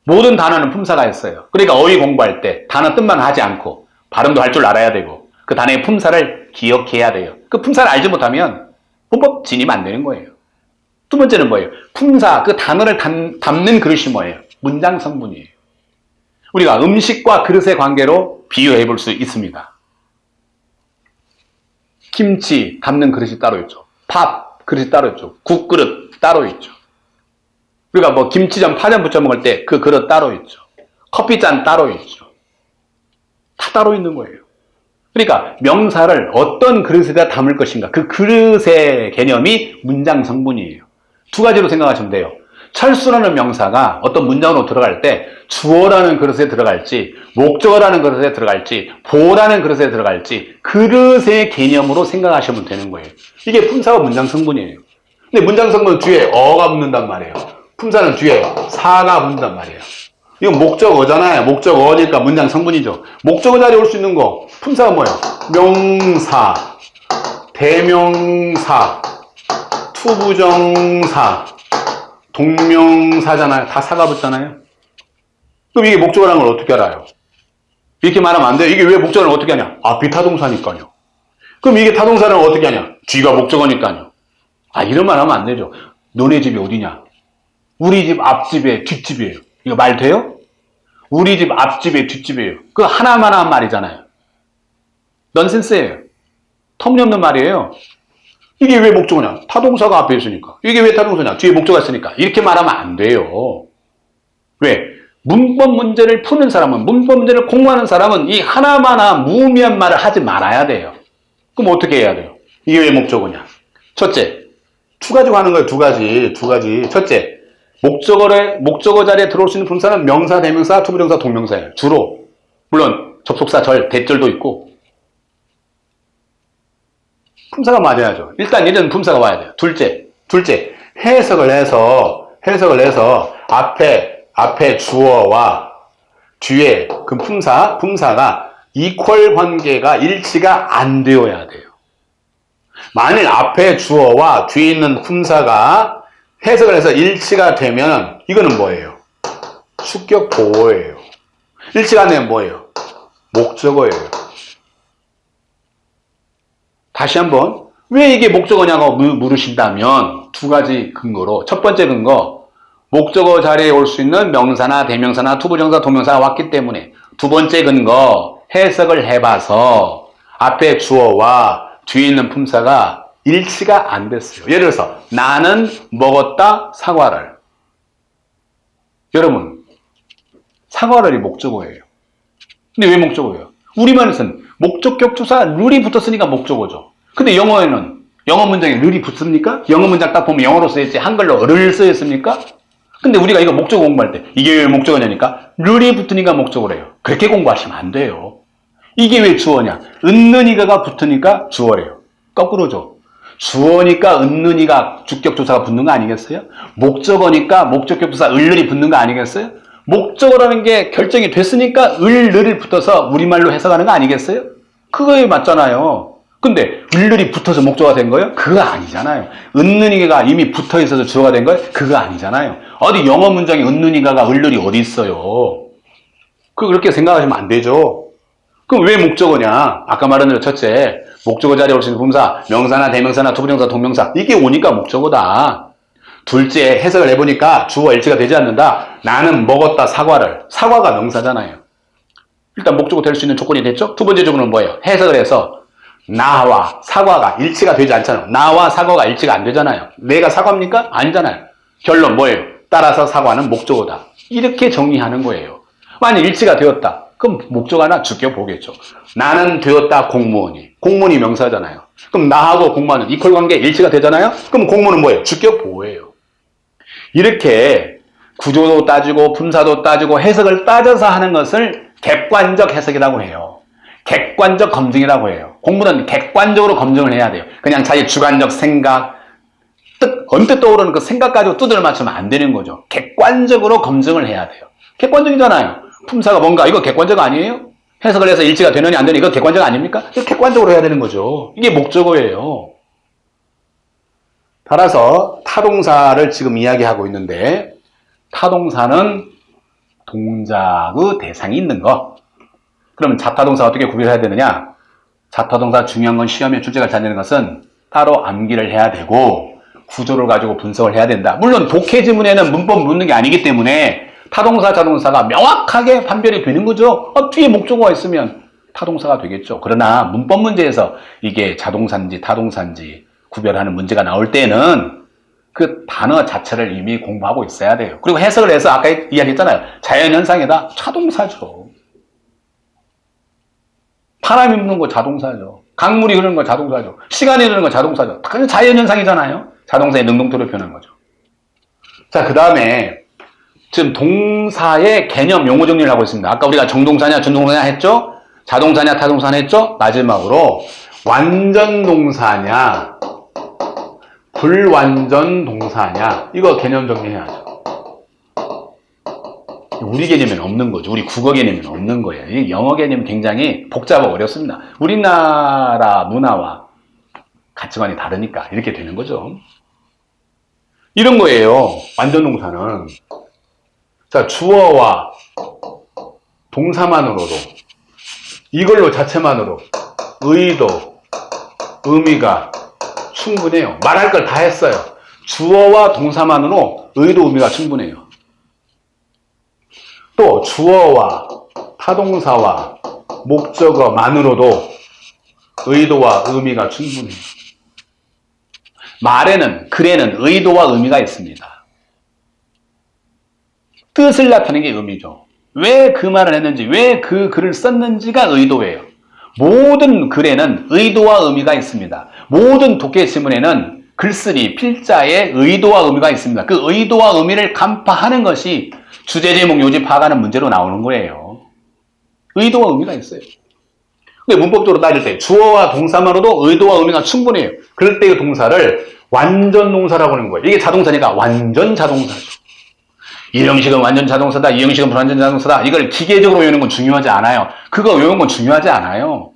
모든 단어는 품사가 있어요. 그러니까 어휘 공부할 때 단어 뜻만 하지 않고 발음도 할 줄 알아야 되고 그 단어의 품사를 기억해야 돼요. 그 품사를 알지 못하면 문법 진입 안 되는 거예요. 두 번째는 뭐예요? 품사, 그 단어를 담는 그릇이 뭐예요? 문장 성분이에요. 우리가 음식과 그릇의 관계로 비유해 볼 수 있습니다. 김치 담는 그릇이 따로 있죠. 밥 그릇이 따로 있죠. 국 그릇 따로 있죠. 우리가 뭐 김치전, 파전 부쳐 먹을 때 그 그릇 따로 있죠. 커피잔 따로 있죠. 다 따로 있는 거예요. 그러니까 명사를 어떤 그릇에다 담을 것인가, 그 그릇의 개념이 문장 성분이에요. 두 가지로 생각하시면 돼요. 철수라는 명사가 어떤 문장으로 들어갈 때 주어라는 그릇에 들어갈지, 목적어라는 그릇에 들어갈지, 보라는 그릇에 들어갈지 그릇의 개념으로 생각하시면 되는 거예요. 이게 품사와 문장 성분이에요. 근데 문장 성분은 뒤에 어가 붙는단 말이에요. 품사는 뒤에 사가 붙는단 말이에요. 이건 목적어잖아요. 목적어니까 문장 성분이죠. 목적어 자리에 올 수 있는 거 품사가 뭐예요? 명사, 대명사, 투부정사, 동명사잖아요. 다 사가 붙잖아요. 그럼 이게 목적어라는 걸 어떻게 알아요? 이렇게 말하면 안 돼요. 이게 왜 목적어를 어떻게 하냐? 앞이 타동사니까요. 그럼 이게 타동사는 어떻게 하냐? 뒤가 목적어니까요. 이런 말 하면 안 되죠. 너네 집이 어디냐? 우리 집 앞집에 뒷집이에요. 이거 말 돼요? 우리 집 앞집에 뒷집이에요. 그거 하나만 한 말이잖아요. 넌센스예요. 터무니없는 말이에요. 이게 왜 목적어냐? 타동사가 앞에 있으니까. 이게 왜 타동사냐? 뒤에 목적어가 있으니까. 이렇게 말하면 안 돼요. 왜? 문법 문제를 푸는 사람은, 문법 문제를 공부하는 사람은 이 하나마나 무의미한 말을 하지 말아야 돼요. 그럼 어떻게 해야 돼요? 이게 왜 목적어냐? 첫째, 두 가지고 하는 거예요. 두 가지. 첫째, 목적어 자리에 들어올 수 있는 품사는 명사, 대명사, 투부정사, 동명사예요. 주로. 물론 접속사, 절, 대절도 있고. 품사가 맞아야죠. 일단 이런 품사가 와야 돼요. 둘째, 해석을 해서 앞에 주어와 뒤에 그 품사가 이퀄 관계가 일치가 안 되어야 돼요. 만일 앞에 주어와 뒤에 있는 품사가 해석을 해서 일치가 되면 이거는 뭐예요? 수격 보호예요. 일치가 안 되면 뭐예요? 목적어예요. 다시 한번 왜 이게 목적어냐고 물으신다면 두 가지 근거로, 첫 번째 근거, 목적어 자리에 올 수 있는 명사나 대명사나 투부정사, 동명사가 왔기 때문에. 두 번째 근거, 해석을 해봐서 앞에 주어와 뒤에 있는 품사가 일치가 안 됐어요. 예를 들어서 나는 먹었다 사과를. 여러분, 사과를이 목적어예요. 근데 왜 목적어예요? 우리말에서는 목적격 투사 룰이 붙었으니까 목적어죠. 근데 영어에는, 영어 문장에 룰이 붙습니까? 영어 문장 딱 보면 영어로 쓰였지 한글로 를 쓰였습니까? 근데 우리가 이거 목적어 공부할 때 이게 왜 목적어냐니까 룰이 붙으니까 목적어래요. 그렇게 공부하시면 안 돼요. 이게 왜 주어냐? 은는이가가 붙으니까 주어래요. 거꾸로죠. 주어니까 은는이가 주격조사가 붙는 거 아니겠어요? 목적어니까 목적격조사 을을이 붙는 거 아니겠어요? 목적어라는 게 결정이 됐으니까 을을이 붙어서 우리말로 해석하는 거 아니겠어요? 그거에 맞잖아요. 근데 을을이 붙어서 목적어가 된 거예요? 그거 아니잖아요. 은는이가 이미 붙어 있어서 주어가 된 거예요? 그거 아니잖아요. 어디 영어 문장에 은는이가가 을을이 어디 있어요? 그렇게 생각하시면 안 되죠. 그럼 왜 목적어냐? 아까 말한 대로 첫째, 목적어 자리에 올 수 있는 품사, 명사나 대명사나 투부정사, 동명사, 이게 오니까 목적어다. 둘째, 해석을 해보니까 주어 일치가 되지 않는다. 나는 먹었다 사과를. 사과가 명사잖아요. 일단 목적어 될 수 있는 조건이 됐죠? 두 번째 조건은 뭐예요? 해석을 해서 나와 사과가 일치가 되지 않잖아요. 나와 사과가 일치가 안 되잖아요. 내가 사과입니까? 아니잖아요. 결론 뭐예요? 따라서 사과는 목적어다. 이렇게 정리하는 거예요. 만약 일치가 되었다. 그럼 목적 하나 지켜보겠죠. 나는 되었다 공무원이. 공무원이 명사잖아요. 그럼 나하고 공무원은 이퀄 관계 일치가 되잖아요. 그럼 공무원은 뭐예요? 지켜보예요. 이렇게 구조도 따지고 분사도 따지고 해석을 따져서 하는 것을 객관적 해석이라고 해요. 객관적 검증이라고 해요. 공부는 객관적으로 검증을 해야 돼요. 그냥 자기 주관적 생각, 언뜻 떠오르는 그 생각 가지고 두드려 맞추면 안 되는 거죠. 객관적으로 검증을 해야 돼요. 객관적이잖아요. 품사가 뭔가 이거 객관적 아니에요? 해석을 해서 일치가 되느냐 안 되느냐 이거 객관적 아닙니까? 이거 객관적으로 해야 되는 거죠. 이게 목적어예요. 따라서 타동사를 지금 이야기하고 있는데 타동사는 동작의 대상이 있는 거. 그러면 자타동사 어떻게 구별해야 되느냐? 자타동사 중요한 건 시험에 출제가 잘 되는 것은 따로 암기를 해야 되고 구조를 가지고 분석을 해야 된다. 물론 독해 지문에는 문법 묻는 게 아니기 때문에 타동사, 자동사가 명확하게 판별이 되는 거죠. 뒤에 목적어가 있으면 타동사가 되겠죠. 그러나 문법 문제에서 이게 자동사인지 타동사인지 구별하는 문제가 나올 때는 그 단어 자체를 이미 공부하고 있어야 돼요. 그리고 해석을 해서 아까 이야기했잖아요. 자연현상이다. 자동사죠. 바람이 부는 거 자동사죠. 강물이 흐르는 거 자동사죠. 시간이 흐르는 거 자동사죠. 그건 자연현상이잖아요. 자동사의 능동태로 표현한 거죠. 자, 그 다음에 지금 동사의 개념 용어 정리를 하고 있습니다. 아까 우리가 정동사냐 준동사냐 했죠? 자동사냐 타동사냐 했죠? 마지막으로 완전 동사냐 불완전 동사냐 이거 개념 정리해야죠. 우리 개념에는 없는 거죠. 우리 국어 개념에는 없는 거예요. 이 영어 개념이 굉장히 복잡하고 어렵습니다. 우리나라 문화와 가치관이 다르니까 이렇게 되는 거죠. 이런 거예요. 완전 동사는. 자, 주어와 동사만으로도 이걸로 자체만으로 의도, 의미가 충분해요. 말할 걸 다 했어요. 주어와 동사만으로 의도, 의미가 충분해요. 또 주어와 타동사와 목적어만으로도 의도와 의미가 충분해요. 말에는, 글에는 의도와 의미가 있습니다. 뜻을 나타내는 게 의미죠. 왜 그 말을 했는지, 왜 그 글을 썼는지가 의도예요. 모든 글에는 의도와 의미가 있습니다. 모든 독해 지문에는 글쓰기, 필자에 의도와 의미가 있습니다. 그 의도와 의미를 간파하는 것이 주제, 제목, 요지 파악하는 문제로 나오는 거예요. 의도와 의미가 있어요. 근데 문법적으로 따질 때 주어와 동사만으로도 의도와 의미가 충분해요. 그럴 때 이 동사를 완전 동사라고 하는 거예요. 이게 자동사니까 완전 자동사죠. 이 형식은 완전 자동사다, 이 형식은 불완전 자동사다. 이걸 기계적으로 외우는 건 중요하지 않아요. 그거 외우는 건 중요하지 않아요.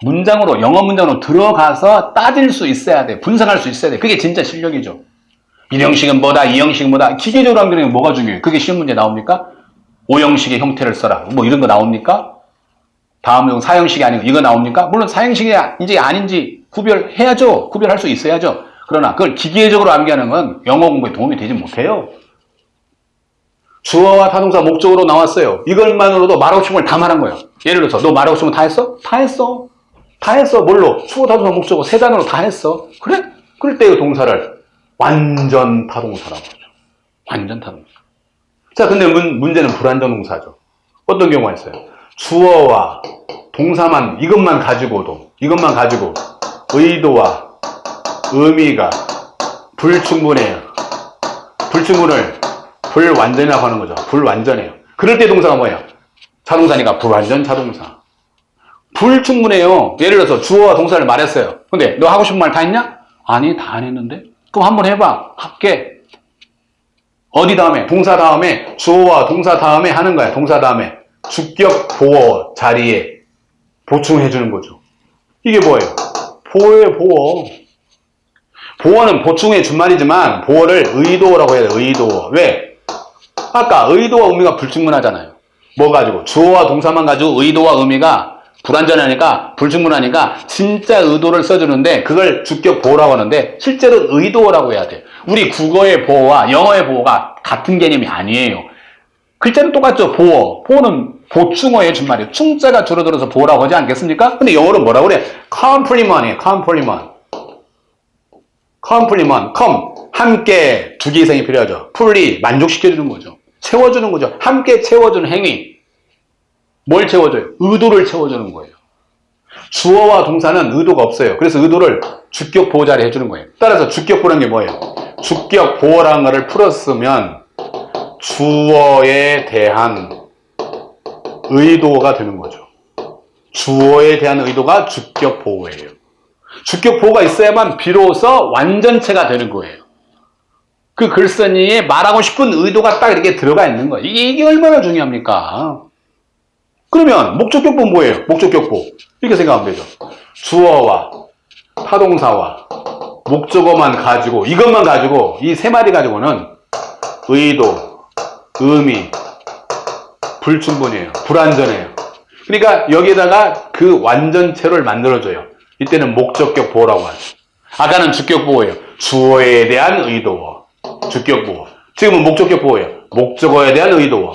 문장으로, 영어 문장으로 들어가서 따질 수 있어야 돼. 분석할 수 있어야 돼. 그게 진짜 실력이죠. 이 형식은 뭐다, 이 형식은 뭐다. 기계적으로 하는 게 뭐가 중요해요? 그게 시험 문제 나옵니까? 5형식의 형태를 써라. 뭐 이런 거 나옵니까? 다음은 4형식이 아니고 이거 나옵니까? 물론 4형식이 아닌지 구별해야죠. 구별할 수 있어야죠. 그러나 그걸 기계적으로 암기하는 건 영어 공부에 도움이 되지 못해요. 주어와 타동사 목적으로 나왔어요. 이것만으로도 말하고 싶은 걸 다 말한 거예요. 예를 들어서 너 말하고 싶은 거 다 했어? 다 했어. 다 했어. 뭘로? 주어, 타동사, 목적어 세 단어로 다 했어. 그래? 그럴 때 이 동사를 완전 타동사라고 하죠. 완전 타동사. 자, 근데 문제는 불완전 동사죠. 어떤 경우가 있어요? 주어와 동사만 이것만 가지고 의도와 의미가 불충분해요. 불충분을 불완전이라고 하는 거죠. 불완전해요. 그럴 때 동사가 뭐예요? 자동사니까 불완전 자동사. 불충분해요. 예를 들어서 주어와 동사를 말했어요. 근데 너 하고 싶은 말 다 했냐? 아니, 다 안 했는데? 그럼 한번 해봐. 할게. 어디 다음에? 동사 다음에 주어와 동사 다음에 하는 거야. 동사 다음에 주격 보어 자리에 보충해 주는 거죠. 이게 뭐예요? 보어예요. 보어. 보어는 보충해 준 말이지만 보어를 의도라고 해야 돼요. 의도. 왜? 아까 의도와 의미가 불충분하잖아요. 뭐 가지고? 주어와 동사만 가지고 의도와 의미가 불완전하니까 불충분하니까 진짜 의도를 써주는데 그걸 주격 보어라고 하는데 실제로 의도라고 해야 돼요. 우리 국어의 보어와 영어의 보어가 같은 개념이 아니에요. 글자는 똑같죠. 보어. 보어는 보충어의 준말이에요. 충자가 줄어들어서 보라고 하지 않겠습니까? 근데 영어로 뭐라고 그래? complement이에요. complement. complement. come. 함께 두 개 이상이 필요하죠. fully. 만족시켜주는 거죠. 채워주는 거죠. 함께 채워주는 행위. 뭘 채워줘요? 의도를 채워주는 거예요. 주어와 동사는 의도가 없어요. 그래서 의도를 주격 보호자를 해주는 거예요. 따라서 주격 보호라는 게 뭐예요? 주격 보호라는 거를 풀었으면 주어에 대한 의도가 되는 거죠. 주어에 대한 의도가 주격 보호예요. 주격 보호가 있어야만 비로소 완전체가 되는 거예요. 그 글쓴이의 말하고 싶은 의도가 딱 이렇게 들어가 있는 거예요. 이게 얼마나 중요합니까? 그러면 목적격 보호는 뭐예요? 목적격 보호. 이렇게 생각하면 되죠. 주어와 타동사와 목적어만 가지고, 이것만 가지고, 이 세 마디 가지고는 의도, 의미, 불충분해요. 불완전해요. 그러니까 여기에다가 그 완전체를 만들어줘요. 이때는 목적격 보호라고 하죠. 아까는 주격 보호예요. 주어에 대한 의도어. 주격 보호. 지금은 목적격 보호예요. 목적어에 대한 의도어.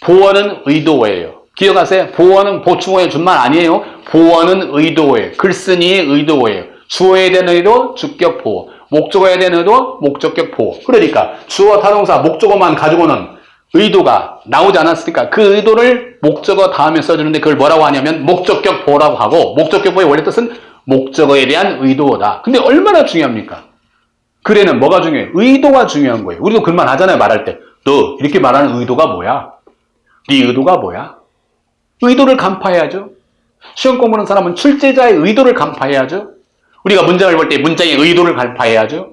보어는 의도어예요. 기억하세요? 보어는 보충어의 준말 아니에요. 보어는 의도어예요. 글쓴이의 의도어예요. 주어에 대한 의도, 주격 보호. 목적어에 대한 의도, 목적격 보호. 그러니까 주어, 타동사, 목적어만 가지고는 의도가 나오지 않았으니까 그 의도를 목적어 다음에 써주는데 그걸 뭐라고 하냐면 목적격 보호라고 하고, 목적격 보호의 원래 뜻은 목적어에 대한 의도어다. 근데 얼마나 중요합니까? 글에는 뭐가 중요해요? 의도가 중요한 거예요. 우리도 그런 말 하잖아요. 말할 때. 너 이렇게 말하는 의도가 뭐야? 네 의도가 뭐야? 의도를 간파해야죠. 시험 공부하는 사람은 출제자의 의도를 간파해야죠. 우리가 문장을 볼 때 문장의 의도를 간파해야죠.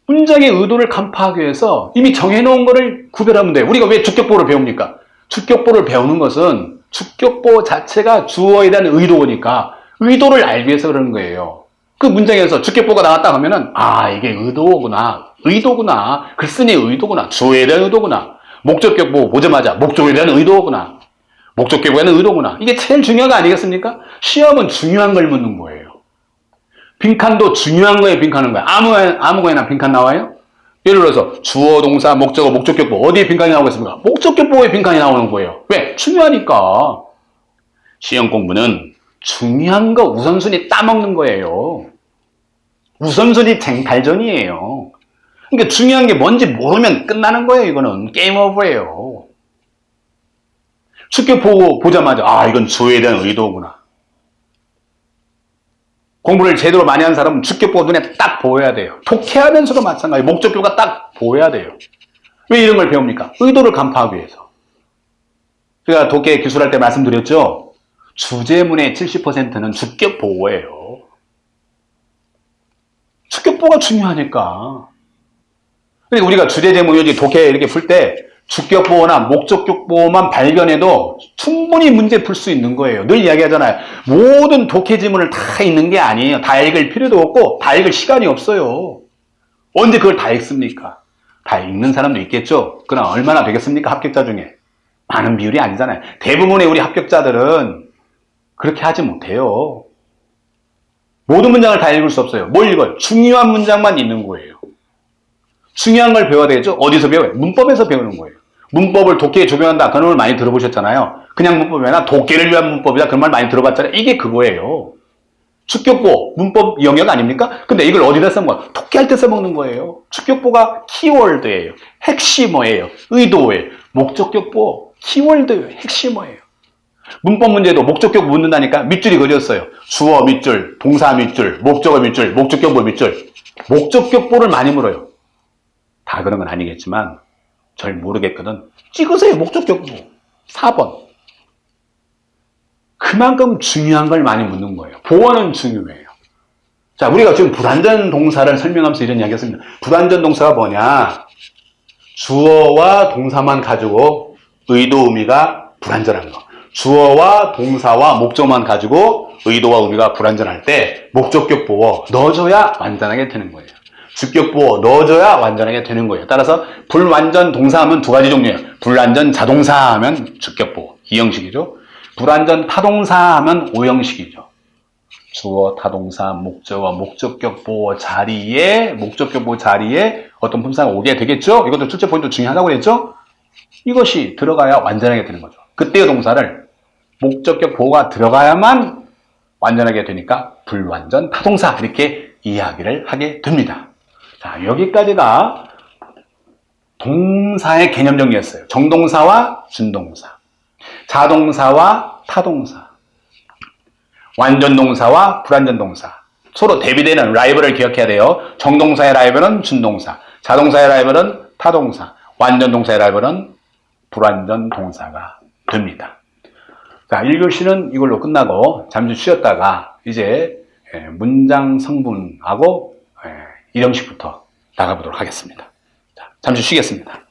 문장의 의도를 간파하기 위해서 이미 정해놓은 거를 구별하면 돼요. 우리가 왜 주격보를 배웁니까? 주격보를 배우는 것은 주격보 자체가 주어에 대한 의도니까 의도를 알기 위해서 그러는 거예요. 그 문장에서 주격보가 나왔다 하면은 아, 이게 의도구나. 글쓴이의 의도구나. 주어에 대한 의도구나. 목적격 보자마자 목적에 대한 의도구나. 목적격에 대한 의도구나. 이게 제일 중요한 거 아니겠습니까? 시험은 중요한 걸 묻는 거예요. 빈칸도 중요한 거에 빈칸은 거야. 아무거나 빈칸 나와요? 예를 들어서 주어, 동사, 목적어, 목적격보 어디에 빈칸이 나오겠습니까? 목적격보에 빈칸이 나오는 거예요. 왜? 중요하니까. 시험 공부는 중요한 거 우선순위 따먹는 거예요. 우선순위 쟁탈전이에요. 그러니까 중요한 게 뭔지 모르면 끝나는 거예요. 이거는 게임 오버예요. 주격 보자마자 아, 이건 주어에 대한 의도구나. 공부를 제대로 많이 하는 사람은 주격보가 눈에 딱 보여야 돼요. 독해하면서도 마찬가지예요. 목적격보가 딱 보여야 돼요. 왜 이런 걸 배웁니까? 의도를 간파하기 위해서. 제가 독해 기술할 때 말씀드렸죠. 주제문의 70%는 주격보호예요. 주격보호가 중요하니까. 그러니까 우리가 주제제문 독해 이렇게 풀 때 주격보호나 목적격보호만 발견해도 충분히 문제 풀 수 있는 거예요. 늘 이야기하잖아요. 모든 독해 지문을 다 읽는 게 아니에요. 다 읽을 필요도 없고 다 읽을 시간이 없어요. 언제 그걸 다 읽습니까? 다 읽는 사람도 있겠죠. 그러나 얼마나 되겠습니까? 합격자 중에. 많은 비율이 아니잖아요. 대부분의 우리 합격자들은 그렇게 하지 못해요. 모든 문장을 다 읽을 수 없어요. 뭘 읽어요? 중요한 문장만 읽는 거예요. 중요한 걸 배워야 되겠죠? 어디서 배워요? 문법에서 배우는 거예요. 문법을 독해에 적용한다. 그런 걸 많이 들어보셨잖아요. 그냥 문법이 아니라 독해를 위한 문법이다. 그런 말 많이 들어봤잖아요. 이게 그거예요. 주격보, 문법 영역 아닙니까? 근데 이걸 어디다 써먹어요? 독해할 때 써먹는 거예요. 주격보가 키워드예요. 핵심어예요. 의도예요. 목적격보, 키워드예요. 핵심어예요. 문법 문제도 목적격 묻는다니까 밑줄이 그렸어요. 주어 밑줄, 동사 밑줄, 목적어 밑줄, 목적격보 밑줄. 목적격보를 많이 물어요. 다 그런 건 아니겠지만 잘 모르겠거든. 찍으세요. 목적격보 4번. 그만큼 중요한 걸 많이 묻는 거예요. 보어는 중요해요. 자, 우리가 지금 불완전 동사를 설명하면서 이런 이야기 했습니다. 불완전 동사가 뭐냐? 주어와 동사만 가지고 의도 의미가 불완전한 거. 주어와 동사와 목적만 가지고 의도와 의미가 불완전할 때 목적격 보어 넣어줘야 완전하게 되는 거예요. 주격 보어 넣어줘야 완전하게 되는 거예요. 따라서 불완전 동사 하면 두 가지 종류예요. 불완전 자동사 하면 주격 보어 2형식이죠. 불완전 타동사 하면 5형식이죠. 주어, 타동사, 목적어, 목적격 보어 자리에 목적격 보어 자리에 어떤 품사가 오게 되겠죠. 이것도 출제 포인트 중요하다고 그랬죠. 이것이 들어가야 완전하게 되는 거죠. 그때의 동사를 목적격 보호가 들어가야만 완전하게 되니까 불완전 타동사 이렇게 이야기를 하게 됩니다. 자, 여기까지가 동사의 개념 정리였어요. 정동사와 준동사, 자동사와 타동사, 완전동사와 불완전동사. 서로 대비되는 라이벌을 기억해야 돼요. 정동사의 라이벌은 준동사, 자동사의 라이벌은 타동사, 완전동사의 라이벌은 불완전동사가 됩니다. 자, 1교시는 이걸로 끝나고 잠시 쉬었다가 이제 문장 성분하고 1형식부터 나가보도록 하겠습니다. 자, 잠시 쉬겠습니다.